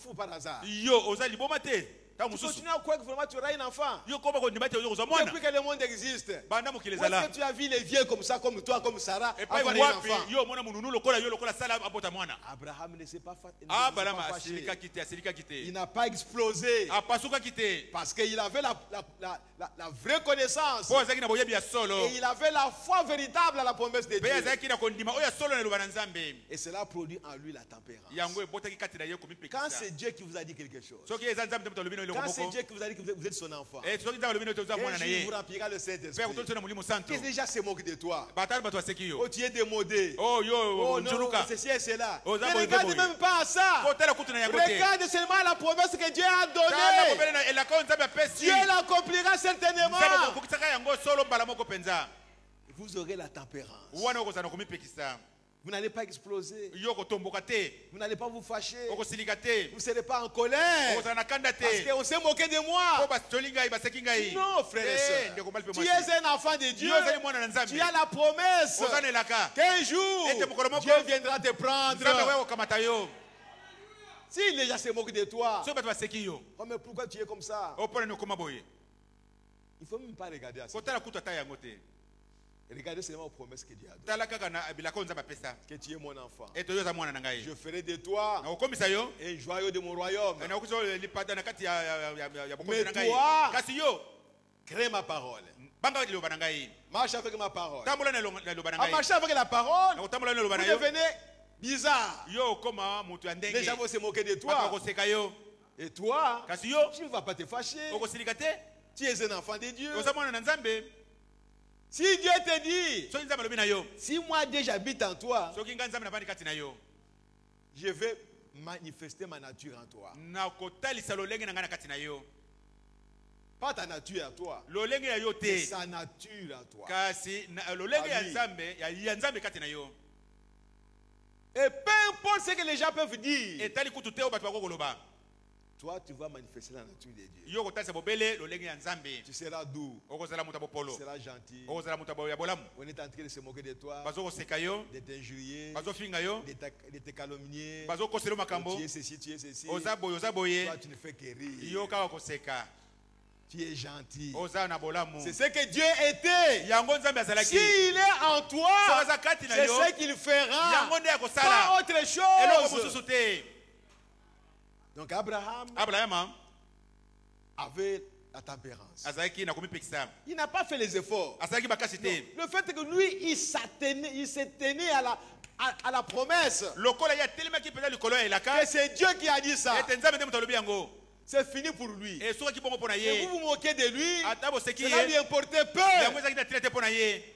fou par hasard? Yo oza liboma te. ntango Tu mosusu continues à croire que vraiment tu auras un enfant. yo koba kondima te ozwa mwana Depuis que le monde existe. banda mokili Où est-ce ezala que tu as vu les vieux comme ça, comme toi, comme Sarah, epai avoir un wapi enfant? yo omona mununu lokola yo lokola sala abota mwana Abraham ne s'est pas abraham fâché. asilikaki te Il n'a pas explosé. apasukaki te Parce qu'il avait la vraie connaissance. mpo azalaki na boyebi ya solo Et il avait la foi véritable à la promesse de mpe Dieu. azalaki na kondima oyo ya solo na eloba na nzambe Et cela produit en lui la tempérance. yango ebotaki kati na ye Quand komipekisa c'est Dieu qui vous a dit quelque chose, soki eza nzambe te moto alobi na eloko quand c'est moko Dieu qui vous a dit que vous êtes son enfant, soki nzambe alobi na oza un mwana na jour il ye vous remplira le mpe Saint-Esprit. akotolisa na molimo santo Qui déjà se moque de toi. batali bato baseki yo Oh, tu es démodé. oh yo Oh non, njuluka ceci et cela. Oh, Ne ça, bon, regarde bon, même pas à ça. kotala kutu na yango te Regarde seulement la promesse que Dieu a tala donnée. kobele na elaka oyo nzambe apesi Dieu l'accomplira certainement. nzambe akokokisaka yango solo mbala moko mpenza Vous aurez la tempérance. wana okozala na komipekisa Vous n'allez pas exploser. yo kotomboka te Vous n'allez pas vous fâcher. okosilika te Vous ne serez pas en colère. okozala na kanda Parce te qu'on s'est moqué de mpo moi. batoli ngai baseki ngai Non, frère et Eh, sœur. ndeko mobali mpe Tu mwasi es un enfant de Dieu. yo ozali mwana na Tu nzambe as la promesse oza na elaka qu'un jour, Ete mokolo moko, Dieu viendra te nzambe prendre. akoya kokamata yo Si les gens se moquent de toi, soki bato baseki yo oh, mais pourquoi tu es comme ça? opona ni okoma boye Il ne faut même pas regarder à ça. kotala kutu ata yango te Regardez seulement aux promesses que Dieu a données. tala kaka na bilaka oyo nzambe apesa Que tu es mon enfant. ete yo oza mwana na ngai Je ferai de toi nakokomisa yo un joyau de mon royaume. nakokisa oyo lipada na kati ya bokosi Mais na ngai toi- kasi yo Crée ma parole. banga liloba na ngai Marche avec ma parole. tambola na liloba na En ngai marchant avec la parole, nakotambola na liloba vous na yo devenez bizarre. yo okoma moto ya Les ndenge gens vont se moquer de bato toi. bakoseka yo Et toi, kasi yo tu ne vas pas te fâcher. okosilika te Tu es un enfant de Dieu. oza mwana na nzambe Si Dieu te dit, soki nzambe alobi na yo si moi Dieu j'habite en toi, soki ngai nzambe navandi kati na yo je vais manifester ma nature en toi. nakotalisa lolenge na ngai na kati na yo Pas ta nature à toi, lolenge ya yo mais te sa nature à toi. kasi lolenge ya Ami. nzambe ya nzambe kati na yo Et peu importe ce que les gens peuvent dire, etali kutu te oyo bato bakokoloba toi tu vas manifester la nature de Dieu. yo kotalisa bobele lolenge ya nzambe Tu seras doux, okozala moto ya tu bopolo seras gentil. okozala moto ya bolamu On est en train de se moquer de toi, bazokoseka yo de t'injurier, bazofinga yo de te calomnier. bazokosela makambo Tu es ceci, tu es ceci. oza boye Toi tu ne fais que rire. yo kaka koseka Tu es gentil. oza na bolamu C'est ce que Dieu était. yango nzambe azalaki S'il est en soki toi, aza kati na c'est yo ce qu'il fera. yango nde Pas akosala autre eloko chose. mosusu te Donc Abraham abrahama avait la tempérance. azalaki na komipekisa Il n'a pas fait les efforts. azalaki makasi te Le fait que lui, il s'est tenu à la promesse. lokola ye atelemaki mpenza likolo ya elaka Que c'est Dieu qui a dit ça. ete nzambe nde moto alobi yango C'est fini pour lui. esukaki bongo mpo na Et ye vous vous moquez de lui. ata boseki Cela lui ye importait peu. yango ezalaki na tile te mpo na ye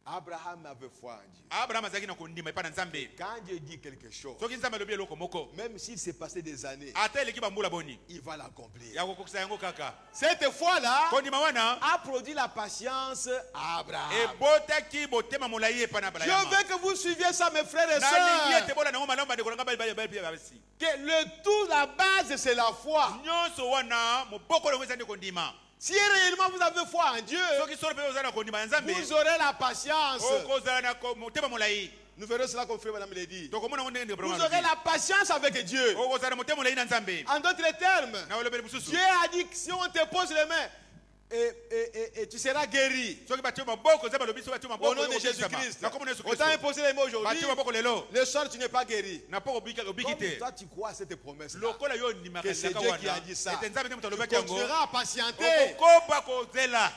Abraham avait foi en Dieu. abrahama azalaki na kondima epai na nzambe Quand Dieu dit quelque chose, soki nzambe alobi eloko moko même s'il s'est passé des années, ata eleki bambula boni il va l'accomplir. ya kokokisa yango kaka Cette foi-là kondima wana a produit la patience à Abraham. ebotaki botema molai epai na Je abrahama veux que vous suiviez ça, mes frères et nalingi ete sœurs. bola nango malamu bandeko na ngai basi Que le tout, la base, c'est la foi. nyonso wana moboko nango eza nde kondima Si réellement vous avez foi en Dieu, soki solo mpe oza na kondima ya nzambe vous aurez la patience. okozala na motema molai Nous verrons cela comme frère madame l'a dit. tokomona ngo ndenge Vous aurez la patience avec Dieu. okozala na motema molai na nzambe En d'autres termes, na olobeli mosusu Dieu a dit que si on te pose les mains, et tu seras guéri. soki batie maboko nzambe alobi soki batie Au maboko nom de okokisama. Jésus-Christ. na kombo na yesu On t'a kristo imposé les mains aujourd'hui. batie maboko lelo Le soir, tu n'es pas guéri. na mpo obiki Comme te toi, tu crois à cette promesse. lokola yo ondimaka Que c'est elaka Dieu qui a wana dit ça. ete nzambe nde moto Tu alobaki yango continueras à patienter. okokopa kozela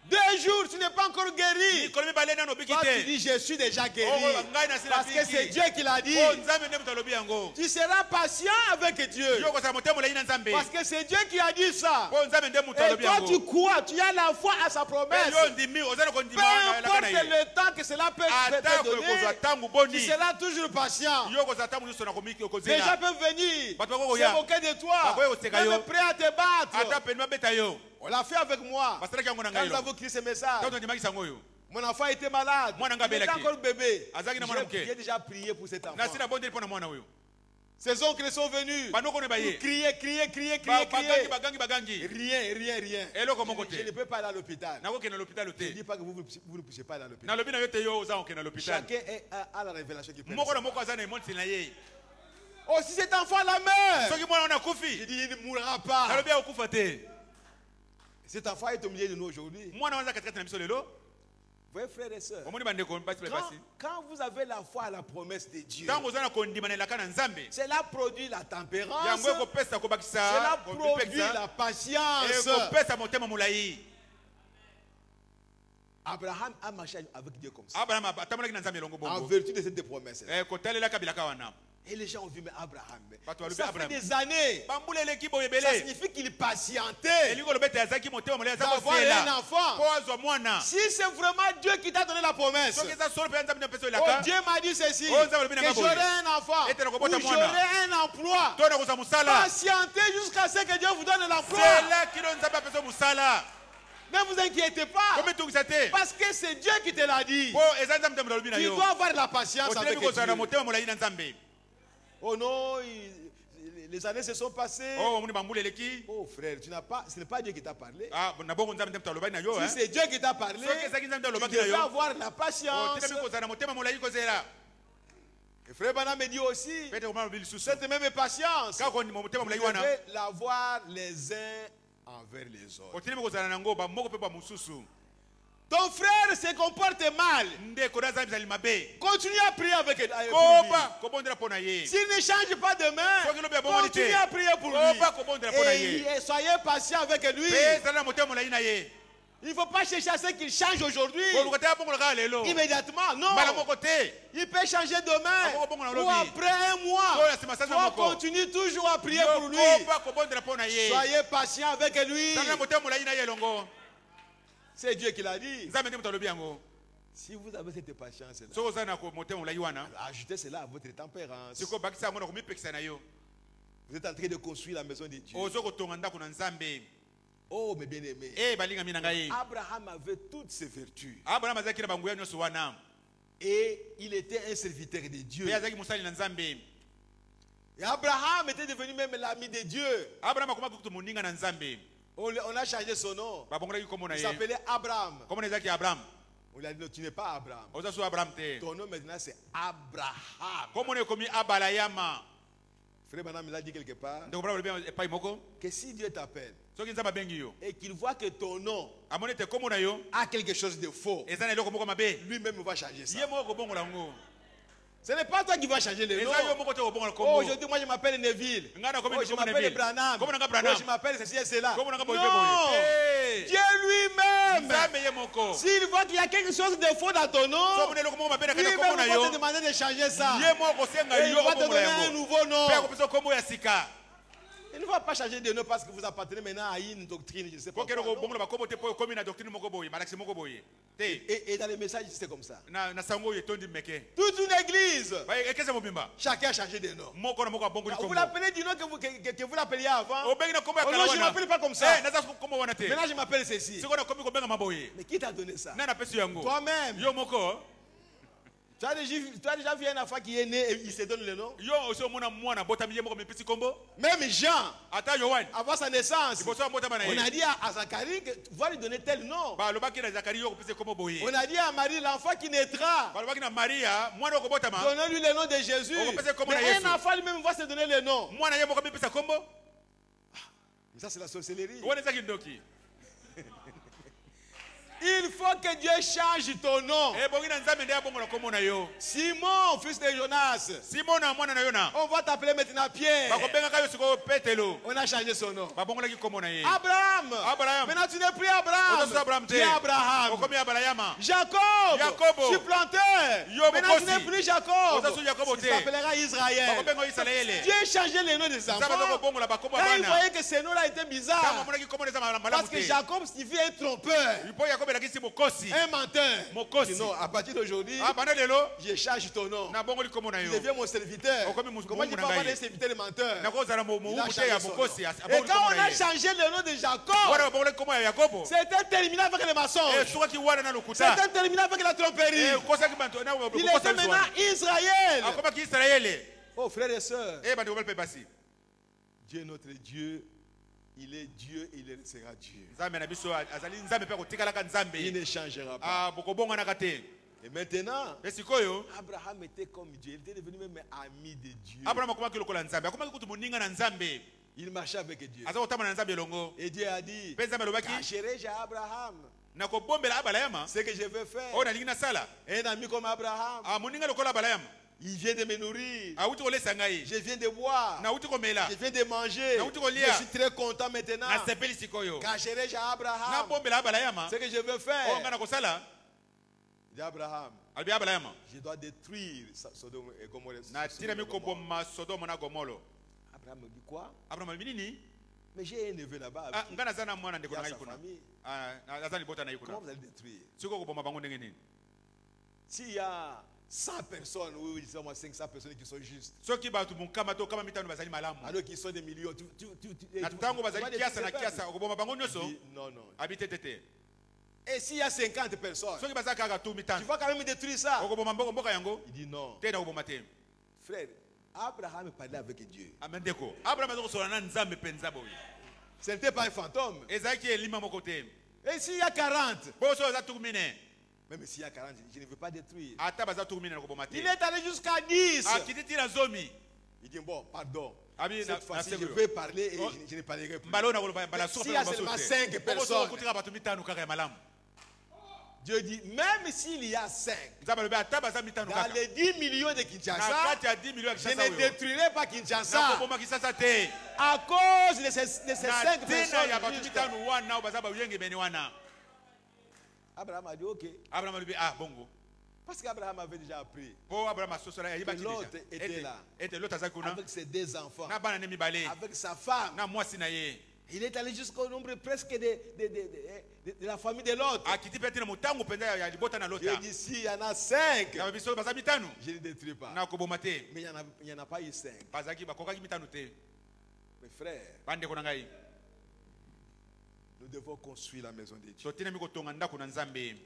2 jours, tu n'es pas encore guéri. mikolo mibale nano obiki Toi, tu te dis, je suis déjà guéri. Oh, ngai na sila Parce que biki. c'est Dieu qui l'a dit. o nzambe nde moto alobi yango Tu seras patient avec Dieu. yo kozala motema molai na nzambe Parce que c'est Dieu qui a dit ça. po nzambe nde moto Et alobi toi, yango tu crois, tu as la foi à sa Pe promesse. yo ndimi oza na Peu kondima na elaka importe na ye le temps que cela peut te atako ekozwa donner, ntango tu boni seras toujours patient. yo kozala ntango nyonso na komiki Les gens okozela peuvent venir Bato bako se koya. moquer de toi, Bako koseka yo. même prêt à te ata battre. peni babeta yo On l'a fait avec moi. basalaki yango na Quand ngai nous lo avons écrit ce message, ntango tondimaki yango oyo mon enfant était malade. Mwana nga Il était belaki. encore bébé. Azaki na mwana muke. J'ai déjà prié pour cet enfant. nasi na bondeli mpo na mwana oyo Ses oncles sont venus. banoko ne Pour baye crier, crier, crier, Ba- crier, bagangi crier. bagangi Rien. eloko moko Je ne te peux pas aller à l'hôpital. nakokende na lopitalo Je ne te dis pas que vous ne poussez pas aller à l'hôpital. nalobi na yo te yo oza kokende na lopitalo Chacun a la révélation qui peut. moko na moko aza na emonteli na ye Oh, si cet enfant la meurt, soki mwana wana je akufi dis, il ne mourra pas. nalobi akufa te. Cet enfant est au milieu de nous aujourd'hui. Mwana wana katikati na biso lelo. Vous voyez, frères et sœurs, Omoni bandeko basi pe basi. quand vous avez la foi à la promesse de Dieu, Tango zana kondimanelaka na Nzambe. cela produit la tempérance, Yango ekopesa kobakisa. cela produit la patience. Ekopesa motema molai. Abraham a marché avec Dieu comme ça, Abraham atambolaki na Nzambe elongo en bongo. vertu de cette promesse. Kotalelaka bilaka wana. Et les gens ont vu, mais Abraham, Bato ça fait Abraham. des années. Bambula eleki boye Ça ebele. signifie qu'il patientait Elingo lobete azaki motema molai aza d'avoir un kosela. enfant. Po azwa mwana. Si c'est vraiment Dieu qui t'a donné la promesse, Soki eza solo pe Nzambe na pesa oh, elaka. Dieu m'a dit ceci, Oh, Nzambe lobi na que nga boye. j'aurai un enfant, Ete na ou kobota j'aurai mwana. un emploi. Tona koza musala. Patientez jusqu'à ce que Dieu vous donne l'emploi. C'est là kilo Nzambe apesa musala. Ne vous inquiétez pas, Komi tungisa te. parce que c'est Dieu qui te l'a dit. Po eza Nzambe ntambo lobi na Tu yo. dois avoir de la patience avec Otelemi kozala na Dieu. motema molai na Nzambe. Oh non, les années se sont passées. Oh omoni bambula eleki. Oh frère, ce n'est pas Dieu qui t'a parlé. Ah na bongo Nzambe ntambo lobi na yo Si c'est Dieu qui t'a parlé, Soki ezaki Nzambe tu alobaki na devais yo. avoir de la patience. Otelemi kozala na motema molai kozela. Et frère Bana me dit aussi, Pete komana lobi lisusu. cette même patience, Kako ni motema vous molai wana. devez l'avoir les uns envers les autres. Otelemi kozala nango ba moko pe ba mususu. Ton frère se comporte mal. Ndeko na Nzambe zali mabe. Continue à prier avec lui. Koba kobondela pona ye. S'il ne change pas de main, Soki lobi abongoli te. continue à prier pour Koba kobondela pona lui. ye. Et soyez patient avec lui. Pe zala na motema molai na ye. Il ne faut pas chercher à ce qu'il change aujourd'hui. Ko lokota bongo la lelo. Immédiatement. Non. Bala moko te. Il peut changer demain. Aboko bongo na Ou lobi. après un mois. Oya sima sana Toi, moko. continue toujours à prier pour lui. Koba kobondela pona ye. Soyez patient avec lui. Zala na motema molai na ye longo. C'est Dieu qui l'a dit. Nzambe ndi mutalobi yango. Si vous avez cette patience-là, Soko zana ko motema molai wana. ajoutez cela à votre tempérance. Siko bakisa ngo na komipekisa na yo. Vous êtes en train de construire la maison de Dieu. Ozoko tonga ndako na Nzambe. Oh, mes bien-aimés. Eh balinga mina ngai. Abraham avait toutes ses vertus. Abraham azaki na banguya nyonso wana. Et il était un serviteur de Dieu. Pe azaki musali na Nzambe. Et Abraham était devenu même l'ami de Dieu. Abraham akomaki kutu moninga na Nzambe. On a changé son nom. Babongolaki kombo na Il ye. s'appelait Abraham. Kombo na ezaki Abraham. On lui a dit, non, tu n'es pas Abraham. Oza so Abraham te. Ton nom maintenant c'est Abraham. Kombo na ekomi Abalayama. Frère Madame l'a dit quelque part Ndeko bra lobi epai moko. que si Dieu t'appelle Soki Nzambe abengi yo. et qu'il voit que ton nom Amoni te kombo na yo. a quelque chose de faux, Eza na eloko moko mabe. lui-même va changer ça. Ye moko kobongola ngo. Ce n'est pas toi qui vas changer le nom. Eza yo moko te kobongola Oh, kombo. aujourd'hui, moi je m'appelle Neville. Ngana Oh, komi je kombo na m'appelle Neville. Branham. Kombo na nga Oh, Branham. je m'appelle ceci et cela. Kombo na nga boye Non, boye. Eh. Dieu lui-même, Nzambe ye moko. s'il voit qu'il y a quelque chose de faux dans ton nom, Soki na eloko moko mabe na kati ya kombo lui-même na va yo. te demander de changer ça. Ye moko senga Et il yo va te kobongola donner un yango. nouveau nom. Pe akopesa kombo ya sika. Il ne va pas changer de nom parce que vous appartenez maintenant à une doctrine, je ne sais pas. Po kero quoi, non. kobongola bakombo te po komi na doctrine moko boye, malaksi moko boye. Te. Et dans les messages, c'est comme ça. Na sango ye tondi meke. Toute une église, Ba ekese mobimba. chacun a changé de nom. Moko na moko abongoli Vous kombo. l'appelez du nom que vous l'appeliez avant. Obengi na kombo ya Oh non, kala je ne wana. m'appelle pas comme ça. Eh, naza kombo wana te. Maintenant, je m'appelle ceci. Siko na komi kobenga maboye. Mais qui t'a donné ça? Na na pesi yango. Toi-même. Yo moko. Tu as déjà vu un enfant qui est né et il se donne le nom? Yo oso mona mwana botami ye moko mepesi kombo. Même Jean, Ata Yohan. avant sa naissance, Iboso botama na on ye. a dit à Zacharie que va lui donner tel nom. Ba lobaki na Zakari yo kopesi kombo boye. On a dit à Marie, l'enfant qui naîtra, Ba lobaki na Maria, mwana ko botama. donnez-lui le nom de Jésus. On va passer comment Mais à Jésus. un enfant lui-même va se donner le nom. Mwana ye moko mepesa kombo. Mais ça, c'est la sorcellerie. Wana zaki ndoki. Il faut que Dieu change ton nom. Eh bongi na Nzambe ndia bongo na kombo na yo. Simon, fils de Jonas. Simon na mwana na yo na. On va t'appeler maintenant Pierre. Ba kobenga kayo siko Petelo. On a changé son nom. Ba bongo la ki kombo na ye. Abraham. Abraham. Maintenant tu n'es plus Abraham. Ozo so Abraham te. Tu es Abraham. Okomi Abalayama. Jacob. Jacobo. Supplanteur. Yo Maintenant tu mokosi. n'es plus Jacob. Ozo so Jacobo Tu te. t'appelleras Ba Israël. kobenga Israele. Dieu a changé les noms des Nzambe ko enfants. bongo la ba kombo Quand il bana. voyait que ces noms-là étaient Kama bizarres. mona ki kombo neza malamu Parce que te. Jacob signifie un trompeur. Ipo Yakobo la kisi mokosi. Un menteur. Mokosi. Non, à partir d'aujourd'hui, Ah bana lelo. je change ton nom. Na bongo li kombo na Tu yo. deviens mon serviteur. Okomi musu- Comment tu peux mungu na avoir ngai. des serviteurs menteurs? Na ko zala mo Il a mute changé ya son nom. mokosi. Et quand on a changé le nom de Wana Jacob, bongo la kombo ya Yakobo. c'était terminé avec les Eh mensonges. suka ki wana na lokuta. C'était terminé avec la tromperie. Eh kosa ki bantu na Il était maintenant Israël. Akoma ki Israele. Oh frères et sœurs, Eh bandi ko basi. Dieu notre Dieu, il est Dieu et il sera Dieu. Nzambe na biso azali Nzambe pe kotikala ka Il Nzambe. ne changera pas. Ah boko bonga na kate. Et maintenant, pe sikoyo Abraham était comme Dieu. Il était devenu même ami de Dieu. Abraham akomaki lokola nzambe akomaki kutu moninga na nzambe Il marchait avec Dieu. aza kotambana na nzambe elongo Et Dieu a dit, mpe nzambe alobaki cacherai-je à Abraham nakobombela abalayama ce que je veux faire? oyo nalingi nasala Un ami comme Abraham, moninga lokola abalayama il vient de me nourrir. awuti kolesa ngai Je viens de boire. nauti komela Je viens de manger. Na uti kolia. Je suis très content maintenant. nasepeli sikoyo Cacherai-je à Abraham nabombela abalayama ce que je veux oyo faire? ngai nakosala Il dit Abraham, alobi abalayama je dois détruire Sodome et Gomorrhe. natinami koboma sodomo na gomolo Abraham me dit quoi? abraham alobi nini Mais j'ai un neveu là-bas. ngai naza na mwana ndeko Il y na a ngai sa kuna famille. aza libota na ye kuna Comment vous allez détruire? sikoyo koboma bango ndenge nini S'il y a 100 personnes, oui, disons moi 500 personnes qui sont justes, soki bato monkama to kama mitano bazali malamu alors qu'ils sont des millions, na ntango bazali kiasa na kiasa okoboma bango nyonso non, non. abi te te te Et s'il y a 50 personnes, soki baza kaka tu tu mitano vas quand même détruire ça? okoboma mboka yango Il dit non. te na koboma te Frère, Abraham parlait avec Dieu. amendeko abraham aza kosola na nzambe mpenza boye Ce n'était pas un fantôme. ezalaki elima moko te Et s'il y a 40, boso aza tuku mine même s'il y a 40, je ne veux pas détruire. ata baza tuku mine na koboma te Il est allé jusqu'à 10. akiti ti na zomi Il dit bon, pardon. Abi, Cette fois-ci, na- je na- vais parler et Oh. je ne parlerai plus. mbala oyo nakoloba mbala suka S'il mpe y a koloba seulement so te. 5 Okosoka personnes, kotika bato mitano kaka ya malamu Dieu dit, même s'il y a 5, nzambe alobi ata baza mitano dans kaka les 10 millions de na Kinshasa, kati ya 10 million ya je kisasa ne oyo détruirai pas Kinshasa nakoboma kisasa te à cause de ces 5 na ntina ya bato personnes. mitano wana oyo baza bayengebeni wana Abraham a dit ok. abraham alobi bongo Parce qu'Abraham avait déjà appris mpo abraham asosola yayebaki Que l'autre était là. ete loto azali kuna avec ses 2 enfants, na bana ne mibale avec sa femme. na mwasi na ye Il est allé jusqu'au nombre presque de la famille de l'autre. akiti mpe tina motango mpenza ya libota na Dieu lota dit s'il y en a 5, ya biso baza mitano je ne détruis pas. na koboma te Mais il n'y en a pas eu 5. bazalaki bakokaki mitano te Mes frères, bandeko na ngai nous devons construire la maison de Dieu. totinami kotonga ndako na nzambe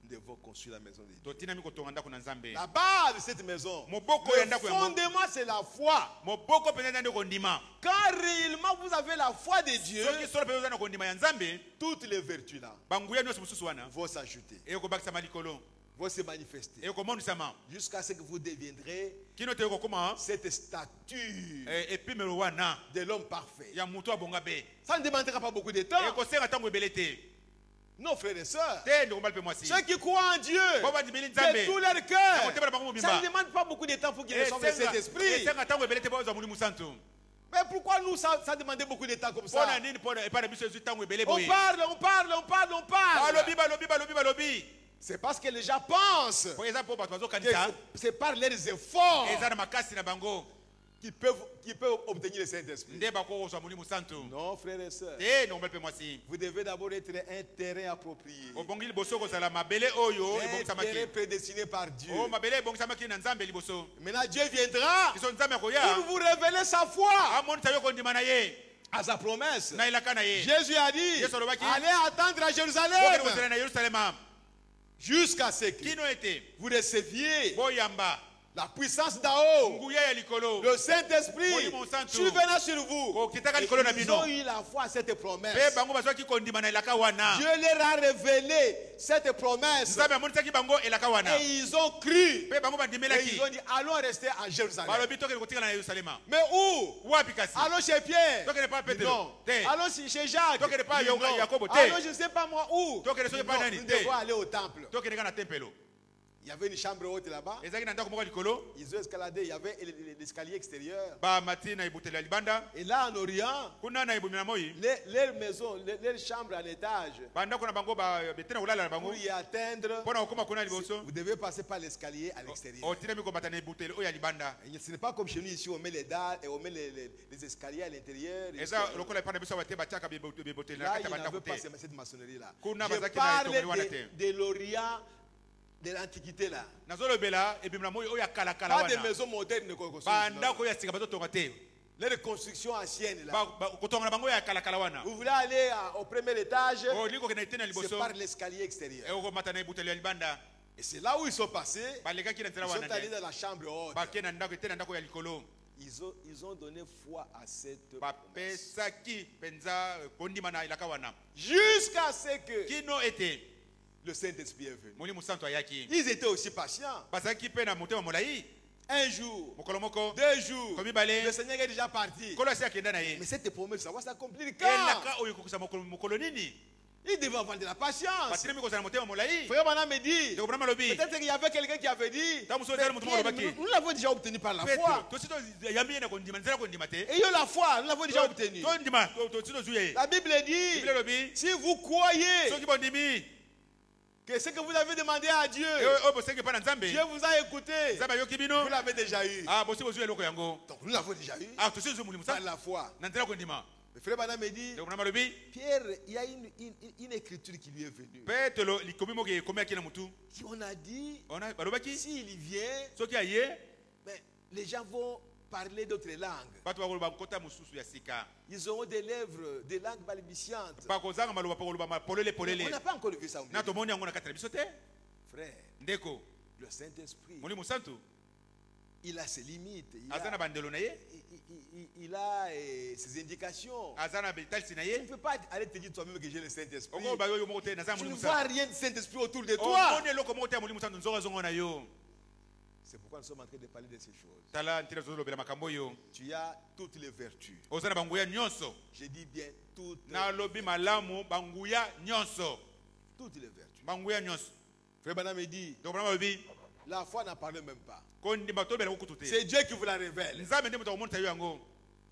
Nous devons construire la maison de Dieu. totinami kotonga ndako na nzambe La base de cette maison, Moboko ya le ndako yango. fondement, c'est la foi. moboko mpenza nde kondima Quand réellement vous avez la foi de Dieu, soki solo mpenza oza na kondima ya nzambe toutes les vertus là banguya nyonso mosusu wana vont s'ajouter, ekobakisama likolo vont se manifester, ekomonisama jusqu'à ce que vous deviendrez kino te ekokoma cette stature epimelo wana de l'homme parfait. ya moto abonga be Ça ne demandera pas beaucoup de temps. ekosenga ntango ebele te Non, frères et sœurs, te ndeko mbali mpe mwasi ceux qui croient en Dieu po bandimeli de nzambe tout leur cœur, nakotebela bango ça mobimba ne demande pas beaucoup de temps pour qu'ils reçoivent le Saint-Esprit. esenga ntango ebele te po ozwa molimo santu Mais pourquoi nous, ça demandait beaucoup de temps comme mpona ça? nini mpona epai na biso ezwi ntango ebele On boye parle, on parle, on parle, on parle. balobi C'est parce que les gens pensent po eza mpo bato que bazokanisa c'est par leurs efforts eza na makasi na bango qu'ils peuvent obtenir le Saint-Esprit. nde bakozwa molimo santu Non, frères et sœurs. te ndeko mbali mpe mwasi Vous devez d'abord être un terrain approprié. obongi liboso kozala mabele oyo Un terrain ebongisamaki prédestiné par Dieu. o mabele ebongisamaki na nzambe liboso Maintenant, Dieu viendra biso nzambe pour akoya vous révéler sa foi amonisa yo kondima na ye à sa promesse. na elaka na ye Jésus a dit, Yesu alobaki, allez attendre à bokende Jérusalem kozela na yerusalema jusqu'à ce que kino ete vous receviez boyamba la puissance d'en haut, nguya ya likolo le Saint-Esprit Molimo Santo. survenant sur vous. kokitaka Et likolo na ils bino ont eu la foi à cette mpe promesse. bango bazwaki kondima na elaka wana Dieu leur a révélé cette promesse nzambe amonisaki bango elaka wana et ils ont cru mpe bango et bandimelaki ils ont dit allons rester à Jérusalem. balobi tokende kotikala na yerusalema Mais où? wapi kasi Allons chez Pierre. tokende pa Non. petelo te Allons chez Jacques. Tokende pa Non. Yakobo, te. Allons je ne sais pas moi où. Tokende soki pa Non, nani, nous te. devons aller au temple. tokende kaka na tempelo Il y avait une chambre haute là-bas. ezalaki na ndako moko ya likolo Ils ont escaladé. Il y avait l'escalier extérieur. bamati na ebutelo ya libanda Et là en Orient, kuna na ebomi na moi leurs maisons, leurs chambres en étage, bandako na bango bete na kolala na bango pour y atteindre, mpo na kokóma kuna liboso vous devez passer par l'escalier à l'extérieur. otinami kobata na ebutelo oyo ya libanda Et ce n'est pas comme chez nous ici, on met les dalles et on met les escaliers à l'intérieur. eza lokola epai na biso bate batiaka bebotelo na Là, kati il ya n'y bandako avait pas te cette maçonnerie-là. Kuna Je bazaki na parle etongoli wana te. de l'Orient, de l'Antiquité là. nazolobela ebimi na moi oyo ya kalakala Pas des wana maisons modernes de construction. bandako oyo ya sika bazotonga te Les reconstructions anciennes là. kotonga na bango oyo ya kalakala wana Vous voulez aller au premier étage, olingi kokende ete na c'est liboso par l'escalier extérieur. okomata na ebutelo ya libanda Et c'est là où ils sont passés. balekaki na Ils nzela sont wana allés nde dans la chambre haute. bake na ndako ete na ndako ya likolo Ils ont donné foi à cette promesse. bapesaki mpenza kondima na elaka wana Jusqu'à ce que kino ete le Saint-Esprit est venu. Molimo Santo ayaki. Ils étaient aussi patients. Bazaki pe na motema molai. Un jour, Mokolo moko. 2 jours, Komi bale. le Seigneur est déjà parti. Kolo asi akenda na ye. Mais cette promesse, ça va s'accomplir Et quand? laka oyo kokusa mokolo nini? Il devait avoir de la patience. Batile miko sana motema molai. Frère Branham me dit, Ndeko Branham lobi. peut-être qu'il y avait quelqu'un qui avait dit, Tamu so dali mutumo lobaki. nous l'avons déjà obtenu par la Petro, foi. to sito yambi na kondima, nzela kondima te. Ayons la foi, nous l'avons déjà obtenu. To ndima, to sito zuye. La Bible dit, Bible lobi. si vous croyez Soki bondimi. que ce que vous avez demandé à Dieu, O bosenge pa na Nzambe. Dieu vous a écouté, Nzambe yoki bino. vous l'avez déjà eu. Ah, bosi bosi eloko yango. Donc nous l'avons déjà eu Ah, to sito mulimu par sa. la foi. Na nzela kondima. Le frère Branham me dit, Ndeko Branham lobi. Pierre, il y a une écriture qui lui est venue. Petro likomi moke komi akina mutu. Si on a dit, Ona balobaki. s'il y vient, Soki aye. mais les gens vont parler d'autres langues. Bato bakoloba kota mususu ya sika. Ils auront des lèvres, des langues balbutiantes. Bakozanga maloba pakoloba polele polele. On n'a pas encore vu ça. Na tomoni yango na kati biso te. Frère, Ndeko. le Saint-Esprit, Molimo Santo. il a ses limites. Azana bandelo na ye. Il a ses indications. Azana betalisi na Tu ye. ne peux pas aller te dire toi-même que j'ai le Saint-Esprit. Oko ba yo moko te na za Tu ne Molimo vois Santo. rien de Saint-Esprit autour de O toi. moni eloko moko te ya Molimo Santo nzonga zongo na yo. C'est pourquoi nous sommes en train de parler de ces choses. Tala ntira zozo lobela makambo yo. Tu as toutes les vertus. Ozana banguya nyonso. Je dis bien toutes, Na lobi malamu banguya nyonso. toutes les vertus. Banguya nyonso. Frère Branham me dit, Donc Branham lobi la foi n'en parle même pas. kondi bato bela kutu te. C'est Dieu qui vous la révèle. Nzambe ndimo takomonta yo yango.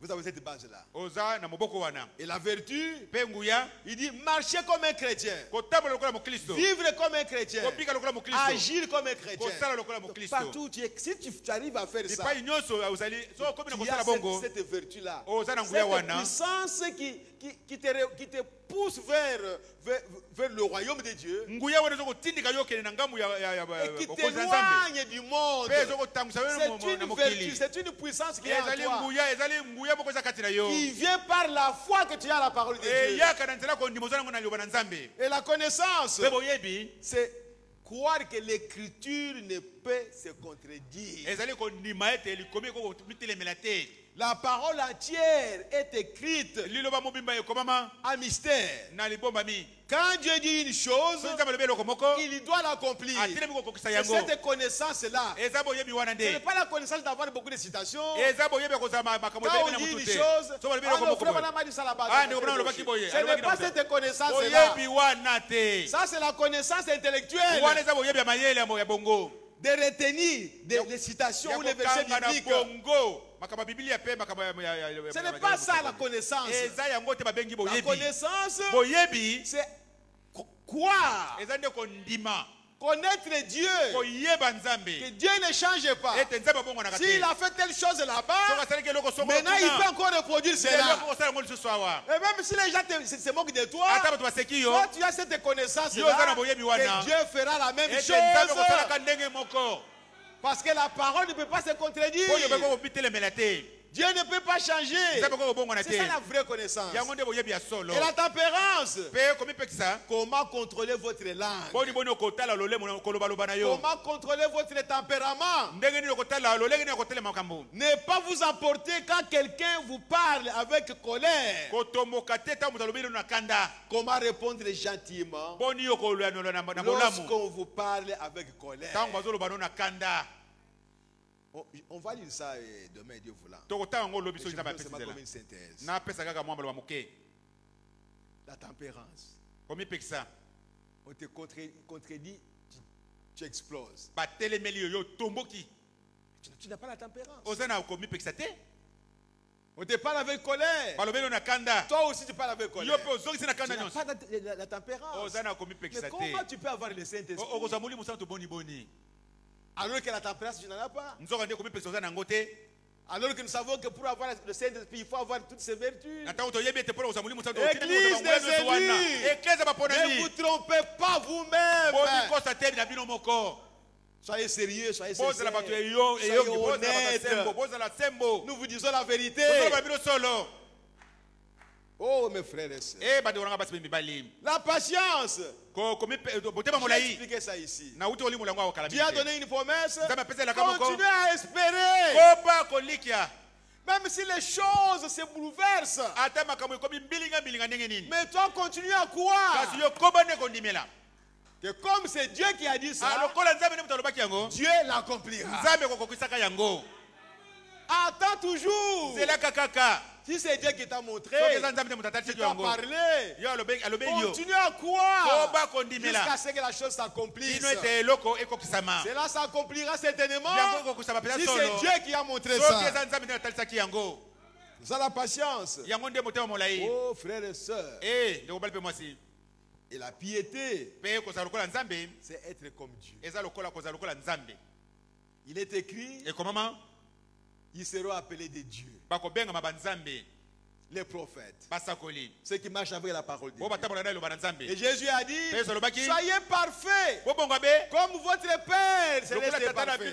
Vous avez cette base-là. Oza na moboko wana. Et la vertu, Pe nguya il dit marcher comme un chrétien, kotambola lokola mokristo. vivre comme un chrétien, Kopika lokola mokristo. agir comme un chrétien. Kosala lokola mokristo. Partout où tu es, si tu arrives à faire ça, Bipai nyonso ozali so komi na tu kosala as bongo. cette vertu-là, Oza na nguya cette wana. puissance qui te pousse vers le royaume de Dieu Nguya wana zo kotindika yo kene na ngamu ya et qui bokonzi ya Nzambe. t'éloigne du monde. Pe zo kotangisa C'est yo na une vertu, mokili. c'est une puissance qui est en Ezali toi, nguya moko eza kati na yo. qui vient par la foi que tu as à la parole de Dieu. Eyaka na nzela kondima oza nango na liloba na Nzambe. Et la connaissance, Pe boyebi c'est croire que l'écriture ne peut se contredire. ezali kondima ete likomi kokomitelemela te. La parole entière est écrite Liloba mobimba ekomama en mystère. na libombami. Quand Dieu dit une chose, So nzambe lobi eloko moko il doit l'accomplir. atilemi kokokisa C'est yango. cette connaissance-là. Eza boyebi wana Ce n'est nde. pas la connaissance d'avoir beaucoup de citations. Eza boyebi kozala makambo Quand on ebele na dit mutu une te. chose, So balobi ah eloko non, moko frère boye. Branham a dit ça là-bas. Ah, ndeko Branham alobaki boye. Ce n'est Alobaki pas na cette connaissance-là. Boyebi wana te. Ça, c'est la connaissance intellectuelle Wana eza boyebi ya mayele ya bongo. de retenir les citations ou les versets Yakokanga na bibliques. bongo. Makambo ya Biblia pe makambo ya Ce n'est pas ça la connaissance. eza yango te babengi La boyebi. connaissance, Boyebi c'est croire, eza nde kondima. connaître Dieu, Koyeba que Nzambe. Dieu ne change pas. Ete Nzambe abongwanaka te. S'il a fait telle chose Soki là-bas, asalaki eloko songo maintenant il peut kuna. encore reproduire Lelo cela. okosala yango lisusu awa. Et même si les gens se moquent de toi, Ata bato baseki yo. toi tu as cette Yo connaissance-là oza na boyebi wana. que Dieu fera la même Ete Nzambe chose. kosalaka ndenge moko. Parce que la parole ne peut pas se contredire. Oyo beko kopitelemela te. Dieu ne peut pas changer. Nzambe ko kobongwana C'est te. ça la vraie connaissance. Yango nde boyebi ya solo. Et la tempérance. Pe komipekisa. Comment contrôler votre langue? Boni boni okotala lolemo na kolobaloba na yo. Comment contrôler votre tempérament? Ndenge nini okotala lolenge nini okotelema makambo. Ne pas vous emporter quand quelqu'un vous parle avec colère. Kotomboka te ta moto alobeli na kanda. Comment répondre gentiment Boni yo kolwana na molamu. lorsqu'on vous parle avec colère? Tango bazoloba no na kanda. On va lire ça demain, Dieu voulant. Tokotanga ngo lobi so Je jina ba veux seulement pesela. comme une synthèse. Na pesa kaka mwamba ba moke. La tempérance. Komipekisa. On te contredit, tu exploses. Ba telemeli yo tomboki. Tu n'as pas la tempérance. Ozana komipekisa te. On te parle avec colère. Balobeli na kanda. Toi aussi tu parles avec colère. Yo pe ozongisi na Tu kanda n'as nyonso. pas la tempérance. Ozana Mais komipekisa te. comment tu peux avoir le Saint-Esprit Okozamuli musanto boni boni. alors que la tempérance tu n'en as pas? Nzoka nde komipekisa ozana ngote. Alors que nous savons que pour avoir le Saint-Esprit, il faut avoir toutes ses vertus. Na tango toyebi ete pona ozamuli musanto. Église des élus. Église ba pona Ne ni. vous trompez pas vous-même. Boni kosa te na bino moko. Soyez sérieux, soyez Bozala bato sincères. eyo Soyez eyo bozala honnêtes. sembo, bozala sembo. Nous vous disons la vérité. Bozala bino solo. Oh mes frères et sœurs. Eh bade oranga basi mibali. La patience. Ko komi botema Je vais molai. expliquer ça ici. Na uti olimu lango akala Dieu a donné une promesse. Nzambe apesa elaka moko. Continuez à espérer. Kopa kolikia. Même si les choses se bouleversent. Ata makambo ekomi mbilinga ndenge nini. Mais toi continue à croire. Kasi yo koba ne kondimela. Que comme c'est Dieu qui a dit ça, Dieu l'accomplira. Attends toujours. Si c'est Dieu qui t'a montré, qui t'a parlé, continue à croire jusqu'à ce que la chose s'accomplisse. Cela s'accomplira certainement si c'est Dieu qui a montré ça. C'est ça la patience. Oh frères et sœurs. Et la piété, c'est être comme Dieu. Il est écrit, ils seront appelés des dieux. Les prophètes. Ceux qui marchent avec la parole de Dieu. Et Jésus a dit, soyez parfaits comme votre Père céleste est parfait.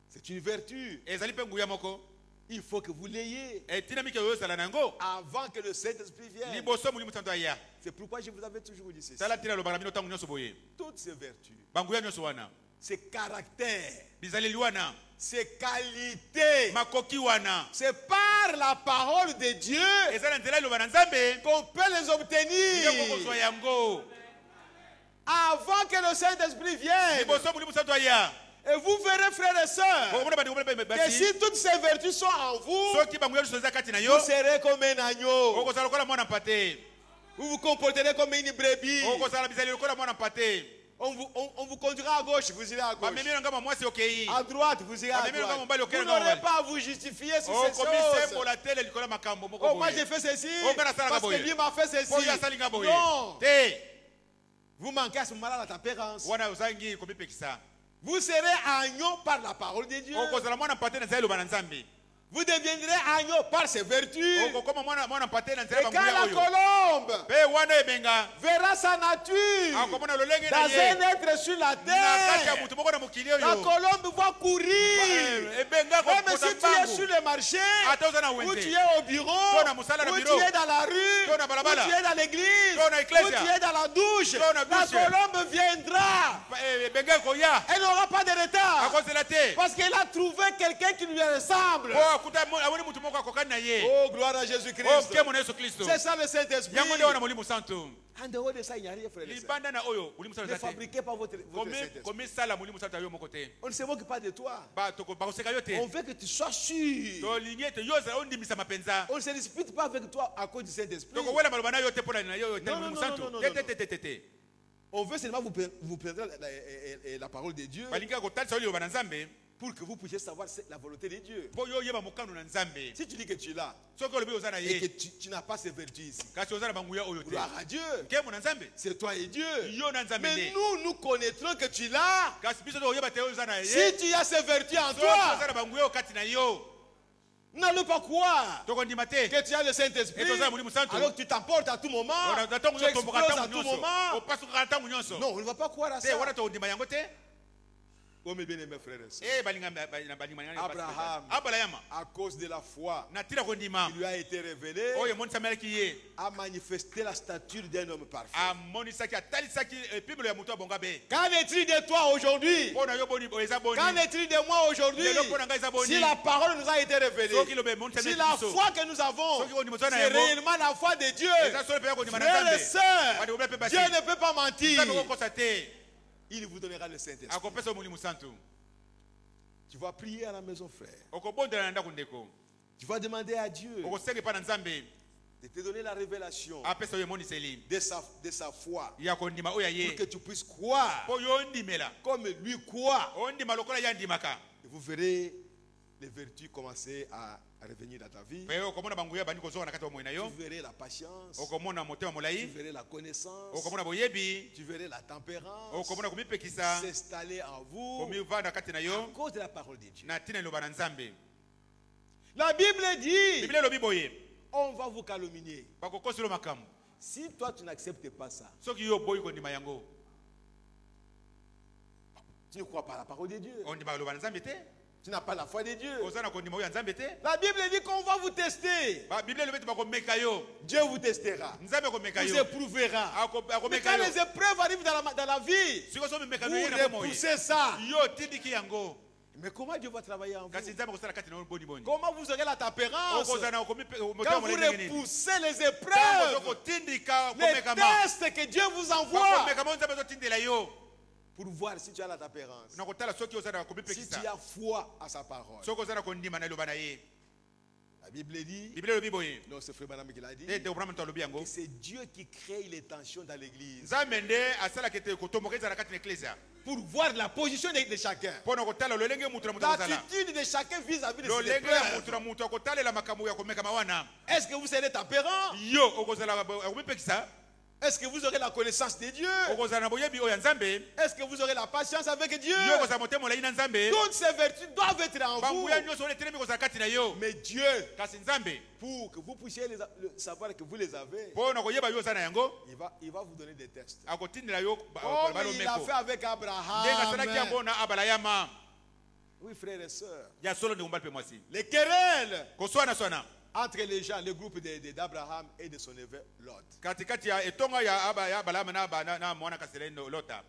C'est une vertu. Il faut que vous l'ayez avant que le Saint-Esprit vienne. C'est pourquoi je vous avais toujours dit ceci. Toutes ces vertus, ces caractères, ces qualités, c'est par la parole de Dieu qu'on peut les obtenir avant que le Saint-Esprit vienne. Et vous verrez, frères et sœurs, que si toutes ces vertus sont en vous, vous serez comme un agneau. Vous vous comporterez comme une brebis. On vous conduira à gauche, vous irez à gauche. À droite, vous irez à droite. Vous n'aurez pas à vous justifier sur ces choses. Oh, moi j'ai fait ceci parce que lui m'a fait ceci. Non. Vous manquez à ce moment-là la tempérance. Vous serez agneau par la parole de Dieu. Vous deviendrez agneau par ses vertus. Et quand la colombe verra sa nature dans un être sur la terre, la colombe va courir. Même si tu es sur le marché, ou tu es au bureau, ou tu es dans la rue, ou tu es dans l'église, ou tu es dans la douche, la colombe viendra. Elle n'aura pas de retard parce qu'elle a trouvé quelqu'un qui lui ressemble. Oh, gloire à Jésus-Christ. C'est ça le Saint-Esprit. En dehors de ça, il n'y a rien, frère. Ne fabriquez pas votre Saint-Esprit. On ne se moque pas de toi. On veut que tu sois sûr. On ne se dispute pas avec toi à cause du Saint-Esprit. Non. On veut seulement vous présenter la parole de Dieu pour que vous puissiez savoir la volonté de Dieu. Si tu dis que tu es là et que tu n'as pas ces vertus ici, gloire à Dieu, c'est toi et Dieu. Mais nous connaîtrons que tu es là si tu as ces vertus en toi. N'allez pas croire que tu as le Saint-Esprit alors que tu t'emportes à tout moment, tu exploses à tout moment. Non, on ne va pas croire à ça. Oh mes bien-aimés frères et sœurs, Abraham, à cause de la foi qui lui a été révélée, a manifesté la stature d'un homme parfait. Qu'en est-il de toi aujourd'hui? Qu'en est-il de moi aujourd'hui? Si la parole nous a été révélée, si la foi que nous avons, c'est réellement la foi de Dieu, frères et sœurs, Dieu ne peut pas mentir. Il vous donnera le Saint-Esprit. Tu vas prier à la maison, frère. Tu vas demander à Dieu de te donner la révélation de sa foi pour que tu puisses croire comme lui croit. Et vous verrez les vertus commencer à revenir dans ta vie. Tu verrais la patience, tu verrais la connaissance, tu verrais la tempérance s'installer en vous à cause de la parole de Dieu. La Bible dit, on va vous calomnier. Si toi tu n'acceptes pas ça, tu ne crois pas à la parole de Dieu. Tu n'as pas la foi de Dieu. La Bible dit qu'on va vous tester. Dieu vous testera. Vous éprouvera. Mais quand les épreuves arrivent dans la vie, vous repoussez ça. Mais comment Dieu va travailler en vous? Comment vous aurez la tempérance quand vous repoussez les épreuves? Les tests que Dieu vous envoie pour voir si tu as la tempérance, si tu as foi à sa parole. La Bible dit, non, c'est Frère Branham qui l'a dit, que c'est Dieu qui crée les tensions dans l'église pour voir la position de chacun, l'attitude de chacun vis-à-vis de ses épreuves. Est-ce que vous serez tempérant? Est-ce que vous aurez la connaissance de Dieu? Est-ce que vous aurez la patience avec Dieu? Toutes ces vertus doivent être en vous. Mais Dieu, pour que vous puissiez savoir que vous les avez, il va vous donner des tests. Comme il a fait avec Abraham. Oui, frères et sœurs. Les querelles entre les gens, le groupe d'Abraham et de son neveu Lot.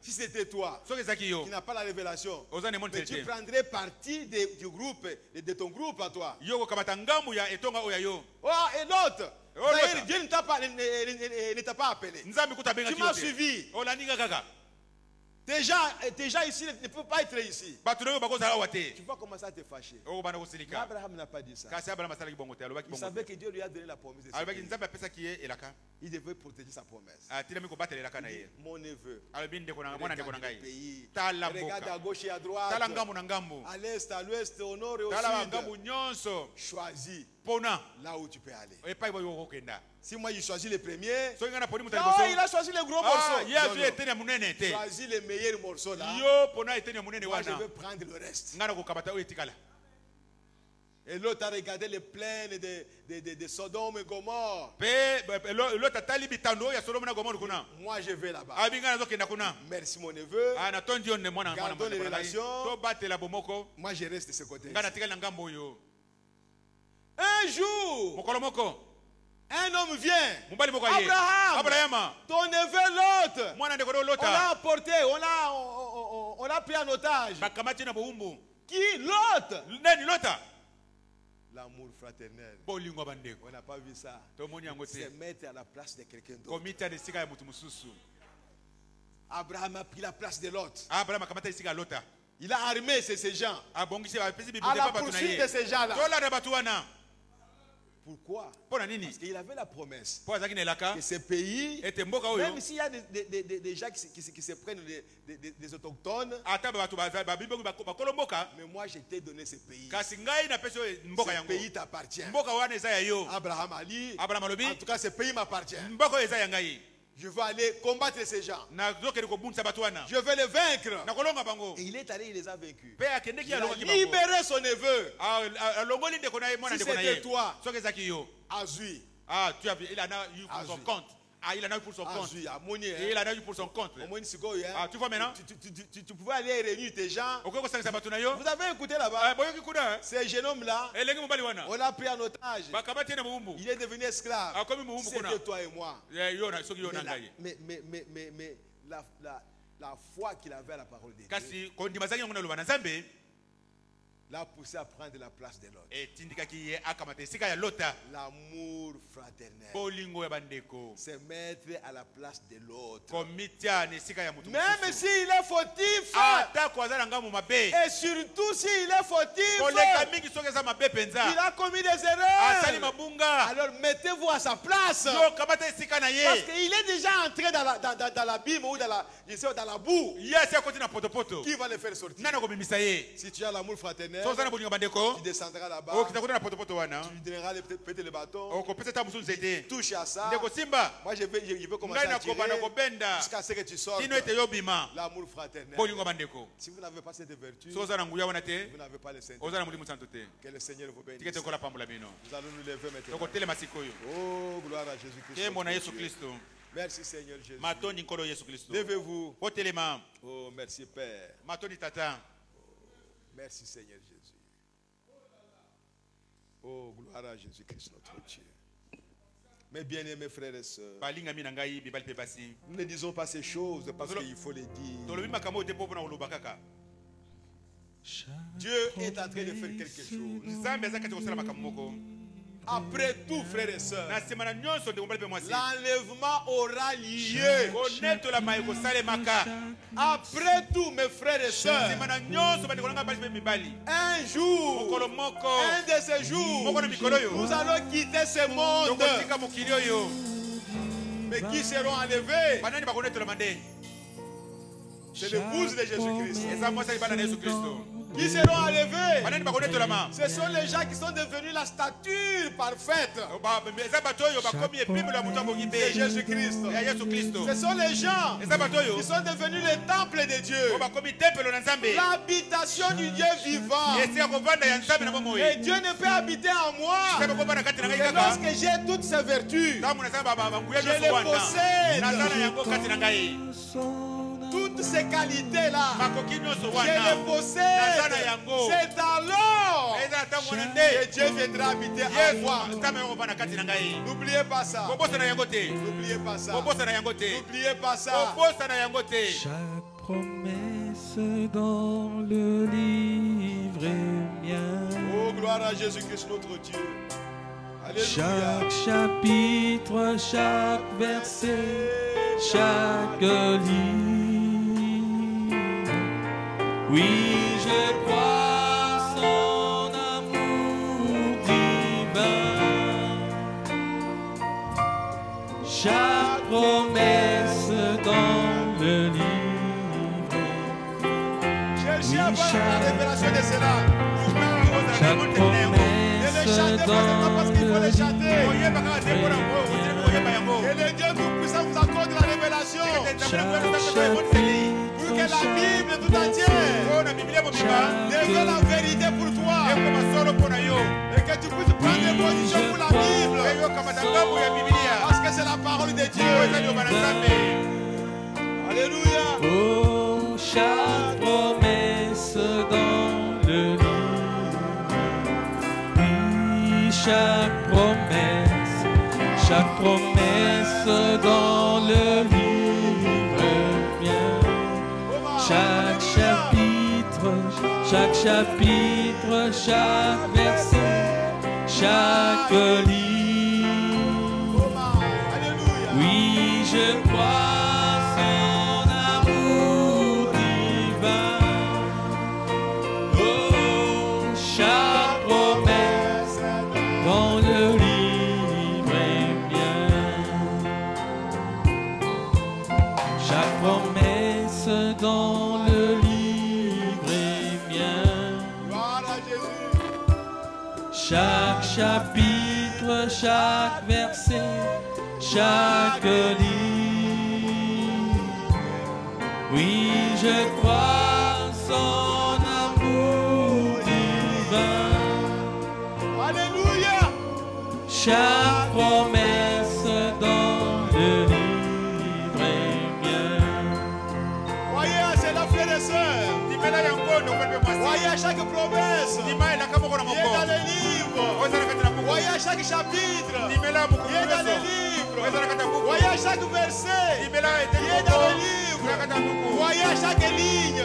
Si c'était toi qui n'as pas la révélation, mais tu prendrais partie du groupe, de ton groupe à toi. Oh, et l'autre, Dieu ne t'a pas appelé. Tu m'as suivi. Tes gens ici ne peuvent pas être ici. Tu vas commencer à te fâcher. Mais Abraham n'a pas dit ça. Il savait que Dieu lui a donné la promesse de ce pays. Il devait protéger sa promesse. Mon neveu, regarde le pays, regarde à gauche et à droite, à l'est, à l'ouest, au nord et au sud. Choisis là où tu peux aller. Si moi je choisis les premiers, il a choisi les gros morceaux. Choisis les meilleurs morceaux là. Moi je vais prendre le reste. Et l'autre a regardé les plaines de Sodome et Gomorre. Moi je vais là-bas. Merci mon neveu. Gardons les relations. Moi je reste de ce côté. Un jour, un homme vient. Abraham, ton neveu Lot, on l'a emporté, on l'a pris en otage. Qui? Lot. L'amour fraternel. On n'a pas vu ça. C'est mettre à la place de quelqu'un d'autre. Abraham a pris la place de Lot. Il a armé ces gens à la poursuite de ces gens-là. Pourquoi? Parce qu'il avait la promesse que ce pays, même s'il y a des gens qui se prennent des autochtones, mais moi je t'ai donné ce pays. Ce pays t'appartient. Abraham a dit, en tout cas ce pays m'appartient. Je vais aller combattre ces gens. Je vais les vaincre. Et il est allé, il les a vaincus. Il a libéré son neveu. Si c'était toi, Azui. Il en a eu pour son compte. Il en a eu pour son compte. Il en a eu pour son compte. Tu vois maintenant? Tu pouvais aller réunir tes gens. Vous avez écouté là-bas? Ces jeunes hommes-là, on l'a pris en otage. Il est devenu esclave. C'était toi et moi. Mais la foi qu'il avait à la parole de Dieu l'a poussé à prendre la place de l'autre. L'amour fraternel. C'est mettre à la place de l'autre. Même s'il est fautif. Et surtout s'il est fautif. Il a commis des erreurs. Alors mettez-vous à sa place. Parce qu'il est déjà entré dans l'abîme ou dans la boue. Qui va le faire sortir? Si tu as l'amour fraternel, tu descendras là-bas, tu lui donneras peut-être le bâton, touche à ça. Moi je vais commencer à tirer jusqu'à ce que tu sortes. L'amour fraternel. Si vous n'avez pas cette vertu, vous n'avez pas le Saint-Esprit. Que le Seigneur vous bénisse. Nous allons nous lever maintenant. Oh, gloire à Jésus-Christ. Merci Seigneur Jésus. Levez-vous. Oh, merci Père. Merci Seigneur Jésus. Oh, gloire à Jésus-Christ notre Dieu. Mes bien-aimés frères et sœurs, nous ne disons pas ces choses parce qu'il faut les dire. Dieu est en train de faire quelque chose. Après tout, frères et sœurs, l'enlèvement aura lieu. Après tout, mes frères et sœurs, un jour, un de ces jours, nous allons quitter ce monde. Mais qui seront enlevés? C'est l'épouse de Jésus-Christ. Qui seront enlevés? Ce sont les gens qui sont devenus la stature parfaite de Jésus-Christ. Ce sont les gens qui sont devenus le temple de Dieu, l'habitation du Dieu vivant. Et Dieu ne peut habiter en moi que lorsque j'ai toutes ces vertus. Je les possède. Toutes ces qualités-là, je les possède. C'est alors que Dieu viendra habiter en moi. N'oubliez pas ça. N'oubliez pas ça. N'oubliez pas ça. Chaque promesse dans le livre est mien. Oh, gloire à Jésus-Christ notre Dieu. Alléluia. Chaque chapitre, chaque verset, chaque ligne. Oui, je crois son amour divin. Chaque promesse dans le livre. Cherchez à voir la révélation de cela. Chaque promesse dans le livre. Et le Dieu tout-puissant vous accorde la révélation. Pour que la Bible tout entière devienne la vérité pour toi. Et que tu puisses prendre position pour la Bible. Parce que c'est la parole de Dieu. Alléluia. Oh, chaque promesse dans le livre. Oui, chaque promesse dans le livre bien. Chaque chapitre, chaque verset, chaque ligne. Oui, je crois son amour divin. Oh, chaque promesse dans le livre est bien. Chaque promesse dans le livre est bien. Chaque chapitre, chaque verset, chaque ligne. Oui, je crois son amour divin. Alléluia. Chaque promesse dans le livre est bien. Voyez, c'est la frère et sœur. Voyez chaque promesse qui est dans le livre. Voyez chaque chapitre qui est dans le livre. Voyez chaque verset qui est dans le livre. Voyez chaque ligne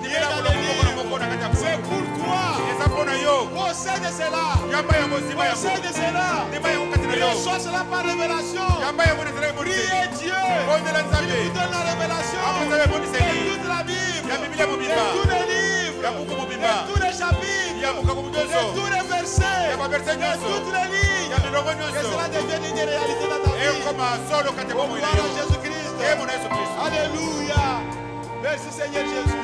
qui est dans le livre. C'est pour toi. Possède cela. Possède cela. Reçois cela par révélation. Priez Dieu. Il te donne la révélation. Et toute la Bible. Et tous les livres. Et tous les chapitres. Et tous les versets. Et toutes les lignes. Que cela devienne une réalité dans ta vie. Au gloire à Jésus-Christ. Alléluia. Merci Seigneur Jésus.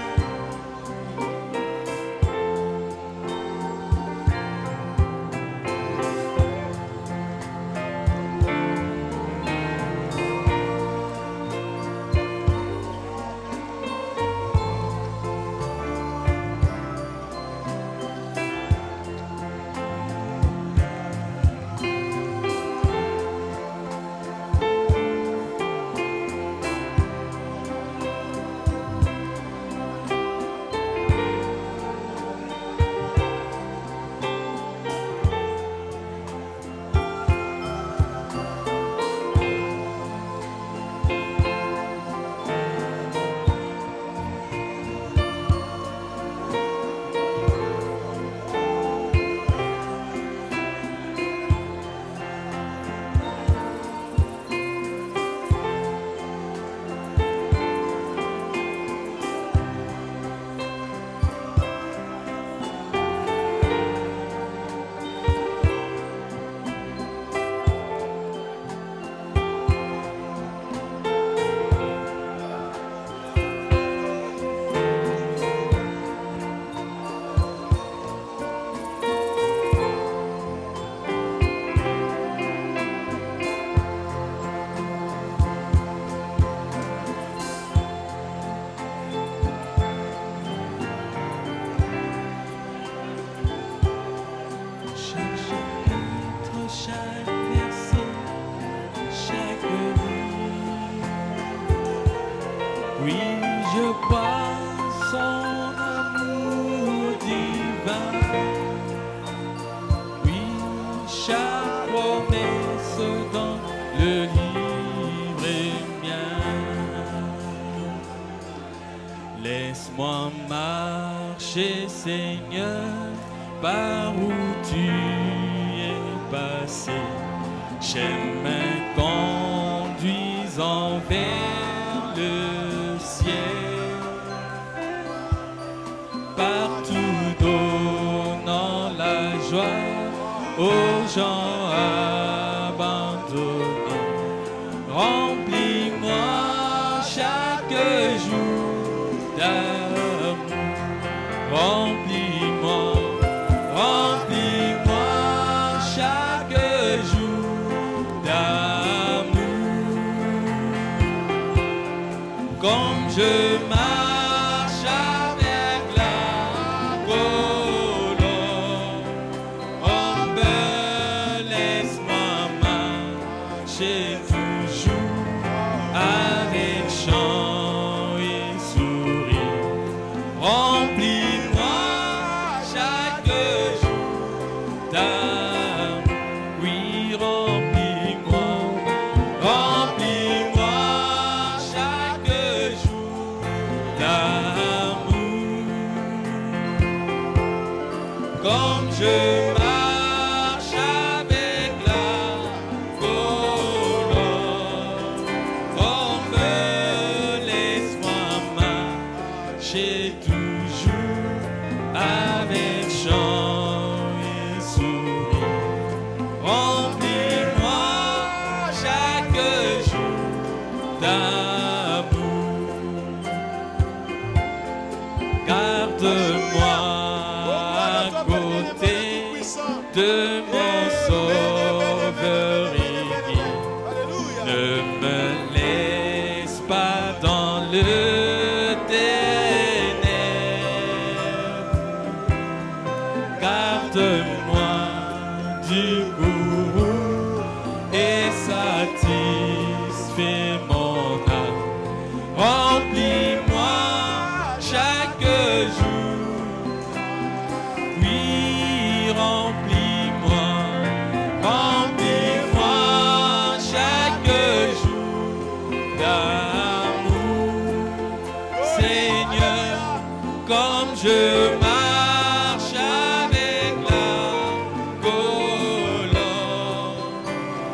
Oui, je crois son amour divin. Oui, chaque promesse dans le livre est mien. Laisse-moi marcher, Seigneur, par où tu es passé. Chemin conduisant vers le ciel, partout donnant la joie aux gens abandonnés. Remplis-moi chaque jour d'amour. Remplis-moi, remplis-moi chaque jour d'amour. Comme je marche avec la colombe, oh ben laisse-moi marcher toujours avec chant et sourire. Remplis-moi chaque jour d'amour. Oui, remplis-moi, remplis-moi chaque jour d'amour. Comme je marche avec la colombe, oh me laisse-moi marcher toujours avec chant et sourire. Remplis-moi chaque jour d'amour. Garde-moi à côté de mon sauveur et guide. Ne me laisse pas dans le ténèbre. Garde-moi du gourou et satisfais mon âme. Remplis-moi chaque jour. Oui, remplis-moi, remplis-moi chaque jour d'amour. Seigneur, comme je marche avec la colombe,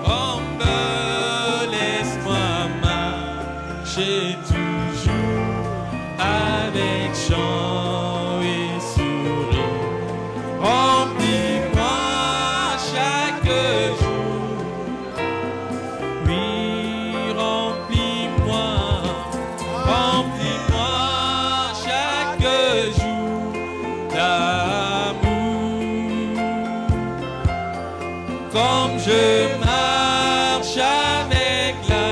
oh me laisse-moi marcher toujours avec chant et sourire. Remplis-moi chaque jour. Oui, remplis-moi, remplis-moi chaque jour d'amour. Comme je marche avec la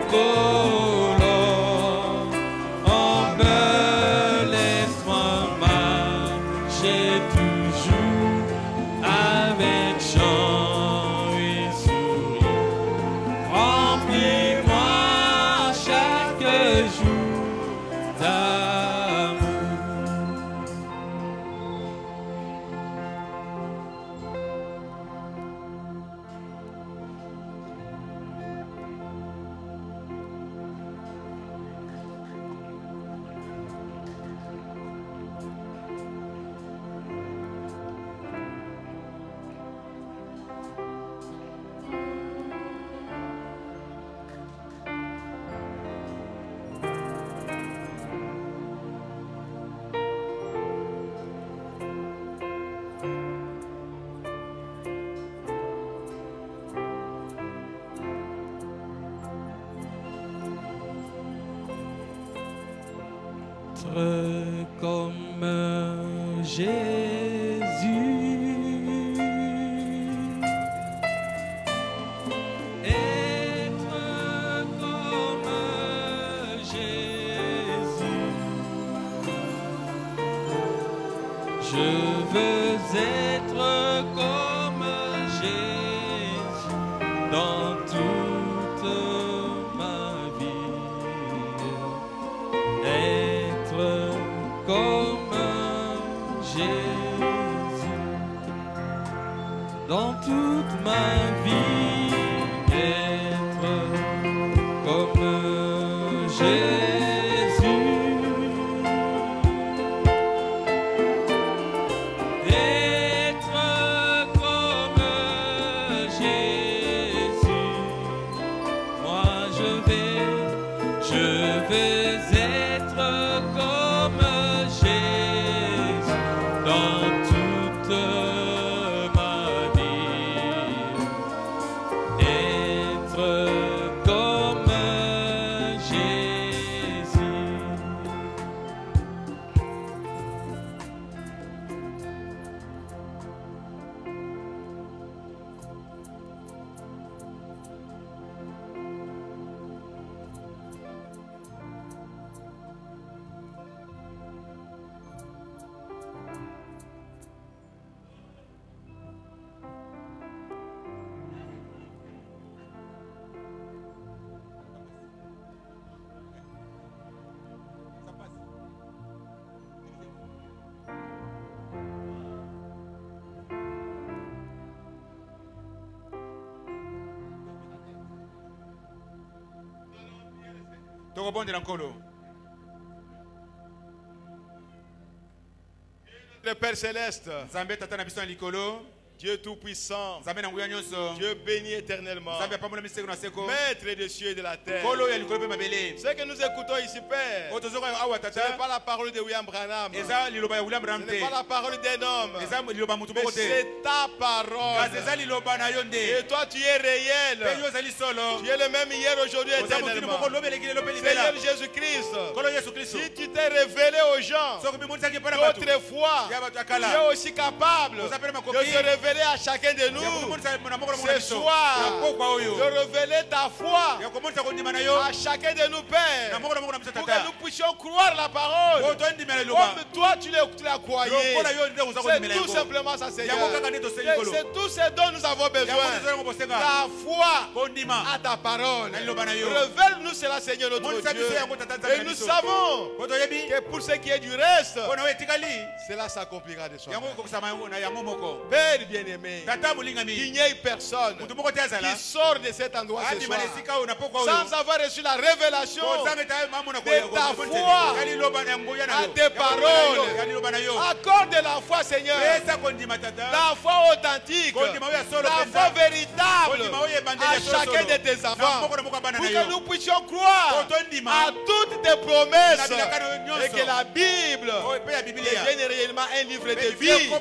colombe, oh me laisse-moi marcher toujours avec chant et sourire. Remplis-moi chaque jour d'amour. Comme Jésus, être comme Jésus, je veux être comme Jésus dans toute ma vie. ma vie être comme Jésus. Être comme Jésus. Moi je veux être comme Jésus dans toute ma vie. Être comme Jésus. Le Père Céleste, Dieu Tout-Puissant, Dieu béni éternellement, Maître des cieux et de la terre. Ce que nous écoutons ici, Père, ce n'est pas la parole de William Branham, ce n'est pas la parole d'un homme, mais c'est ta parole. Et toi, tu es réel. Tu es le même hier, aujourd'hui, éternellement. Seigneur Jésus-Christ, si tu t'es révélé aux gens d'autrefois, tu es aussi capable de se révéler à chacun de nous ce soir, de révéler ta foi à chacun de nous, Père, pour que nous puissions croire la parole comme toi tu l'as croyé. C'est tout simplement ça, Seigneur. C'est tout ce dont nous avons besoin. La foi à ta parole. Révèle-nous cela, Seigneur notre Dieu. Et nous savons que pour ce qui est du reste, cela s'accomplira de soi. Père bien-aimé, qu'il n'y ait personne qui sort de cet endroit ce soir sans avoir reçu la révélation de ta foi à tes paroles. Accorde la foi, Seigneur, la foi authentique, la foi véritable à chacun de tes enfants, pour que nous puissions croire à toutes tes promesses et que la Bible devienne réellement un livre de vie,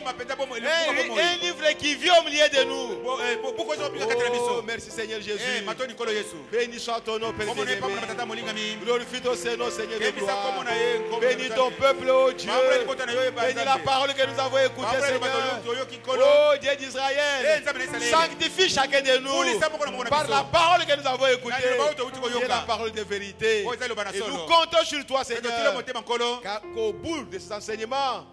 un livre qui vit au milieu de nous. Oh, merci Seigneur Jésus. Béni soit ton nom, Père bien-aimé. Glorifie ton Seigneur, Seigneur de gloire. Bénis ton peuple, oh Dieu. Bénis la parole que nous avons écoutée, Seigneur. Oh Dieu d'Israël, sanctifie chacun de nous par la parole que nous avons écoutée, qui est la parole de vérité. Et nous comptons sur toi, Seigneur, car qu'au bout de cet enseignement,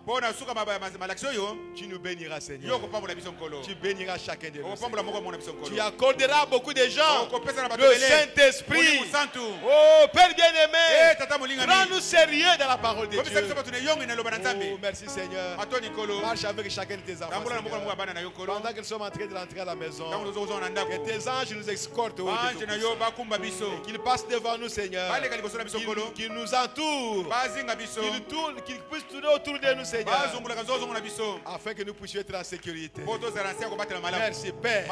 tu nous béniras, Seigneur. Tu béniras chacun de nous. Tu accorderas à beaucoup de gens le Saint-Esprit. Oh Père bien-aimé, rends-nous sérieux dans la parole de Dieu. Oh, merci Seigneur. Marche avec chacun de tes enfants, pendant que nous sommes en train de rentrer à la maison. Que tes anges nous escortent, qu'ils passent devant nous, Seigneur, qu'ils nous entourent, qu'ils puissent tourner autour de nous, Seigneur, afin que nous puissions être en sécurité. Merci Père.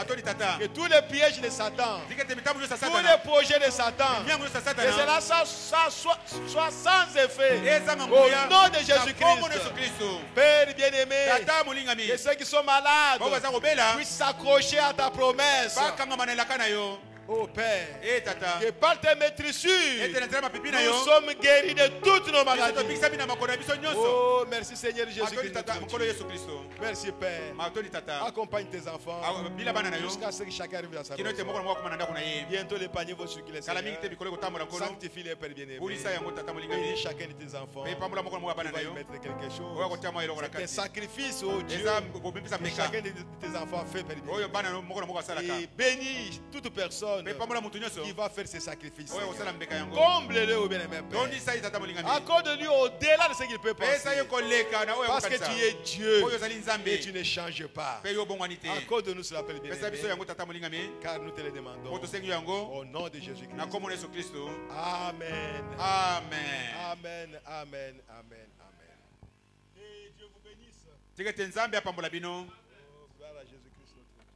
Que tous les pièges de Satan, tous les projets de Satan, que cela soit sans effet. Au nom de Jésus-Christ. Père bien-aimé, que ceux qui sont malades puissent s'accrocher à ta promesse. Oh Père, que par tes maîtrisures, nous sommes guéris de toutes nos maladies. Oh, merci Seigneur Jésus-Christ. Merci Père. Accompagne tes enfants jusqu'à ce que chacun arrive à sa maison. Bientôt les paniers vont circuler. Sanctifie-les, Père bien-aimé. Bénis chacun de tes enfants. Tu vas y mettre quelque chose. C'est un sacrifice, oh Dieu, que chacun de tes enfants fait, Père bien-aimé. Et bénis toute personne personne qui va faire ces sacrifices. Comble-le au bien-aimé Père. Accorde-lui au-delà de ce qu'il peut penser. Parce que tu es Dieu et tu ne changes pas. Accorde-nous cela, Père bien-aimé, car nous te le demandons au nom de Jésus-Christ. Amen. Amen. Amen. Amen. Amen. Amen. Et Dieu vous bénisse. Oh, gloire à Jésus-Christ notre Dieu.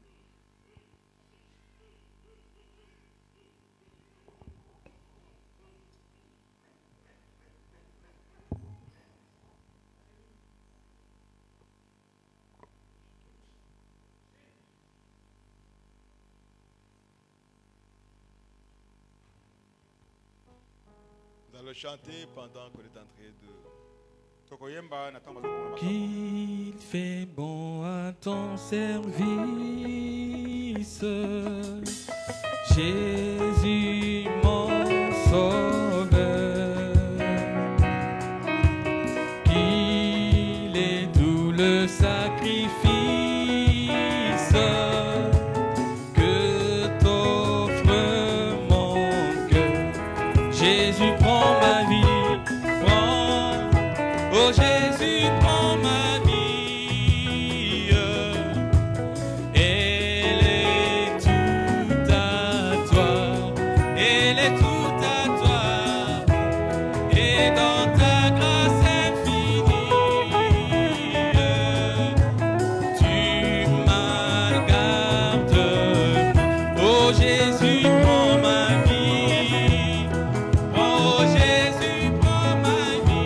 Nous allons chanter pendant qu'on est en train de... Qu'il fait bon à ton service, Jésus mon sauveur, qu'il est tout le sacrifice que t'offre mon cœur. Jésus prend ma vie. Oh Jésus, prends ma vie, elle est toute à toi, elle est toute à toi, et dans ta grâce infinie, tu m'as gardé. Oh Jésus, prends ma vie, oh Jésus, prends ma vie.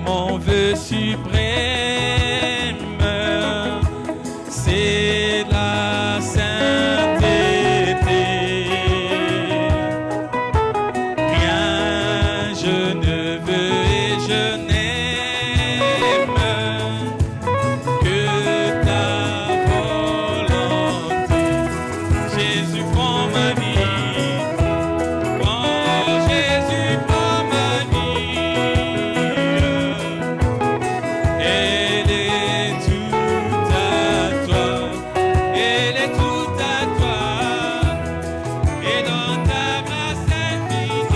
Mon vœu suprême, c'est la sainteté. Rien je ne veux et je n'aime que ta volonté. Jésus, prends ma vie. Oh Jésus, prends ma vie. Elle est toute à toi, elle est toute à toi, et dans ta grâce infinie,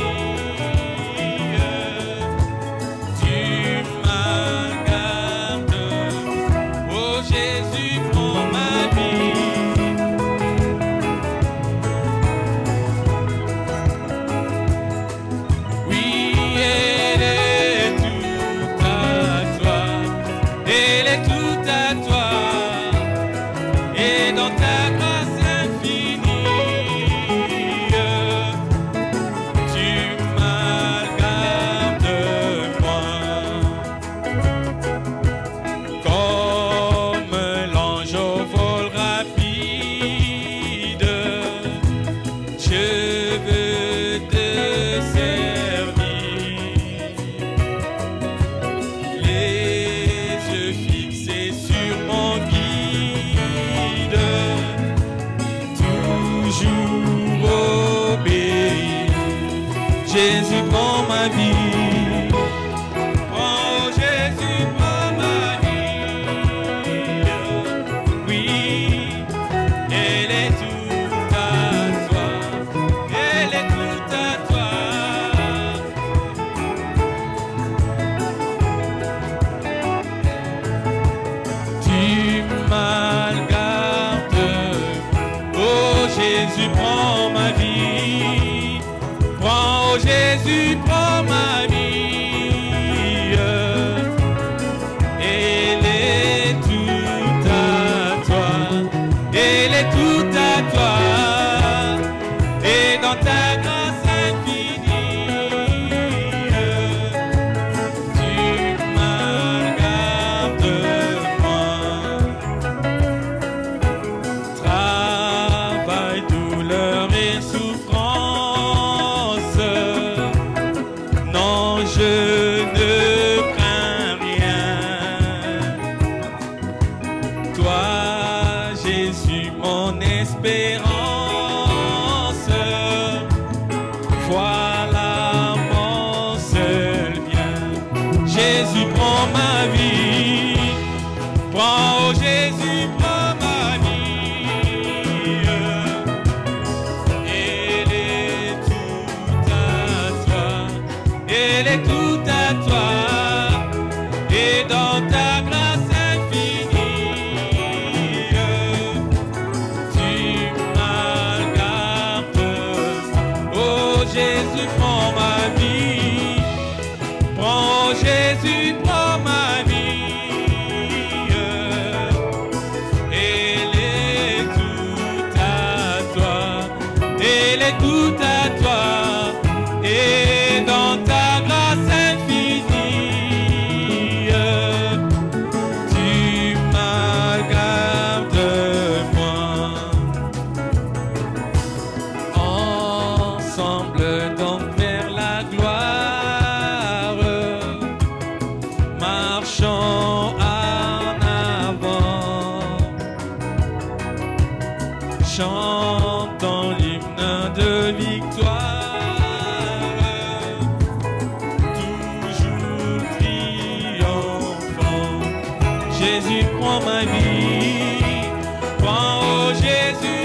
tu m'as gardé. Oh Jésus, prends ma vie. Oui, elle est toute à toi, elle est toute à toi, et dans ta grâce infinie, tu m'as gardé moi. Comme l'ange au vol rapide, je veux te servir. Les yeux fixés sur mon guide, toujours obéir. Jésus, prends ma vie. Oh Jésus, prends ma vie. Oui, elle est toute à toi, elle est toute à toi. Tu m'as gardé. Oh Jésus, prends ma vie. Prends, oh Jésus, prends ma vie. Elle est toute à toi, elle est toute à toi, et dans ta grâce infinie, tu m'as gardé moi. Travail, douleur et souffrance, mon espérance. Voilà mon seul bien. Jésus prend ma vie. Prends, oh Jésus, prends ma vie. Elle est toute à toi. Elle est toute à toi. Et dans ta grâce infinie, tu m'as gardé. Oh Jésus, prends ma vie. Prends, Jésus, prends ma vie. Elle est toute à toi. Elle est toute à toi. Et dans ta grâce infinie, tu m'as gardé moi. Ensemble donc vers la gloire, marchons en avant, chantons l'hymne de victoire, toujours triomphant. Jésus prend ma vie, prends, oh Jésus.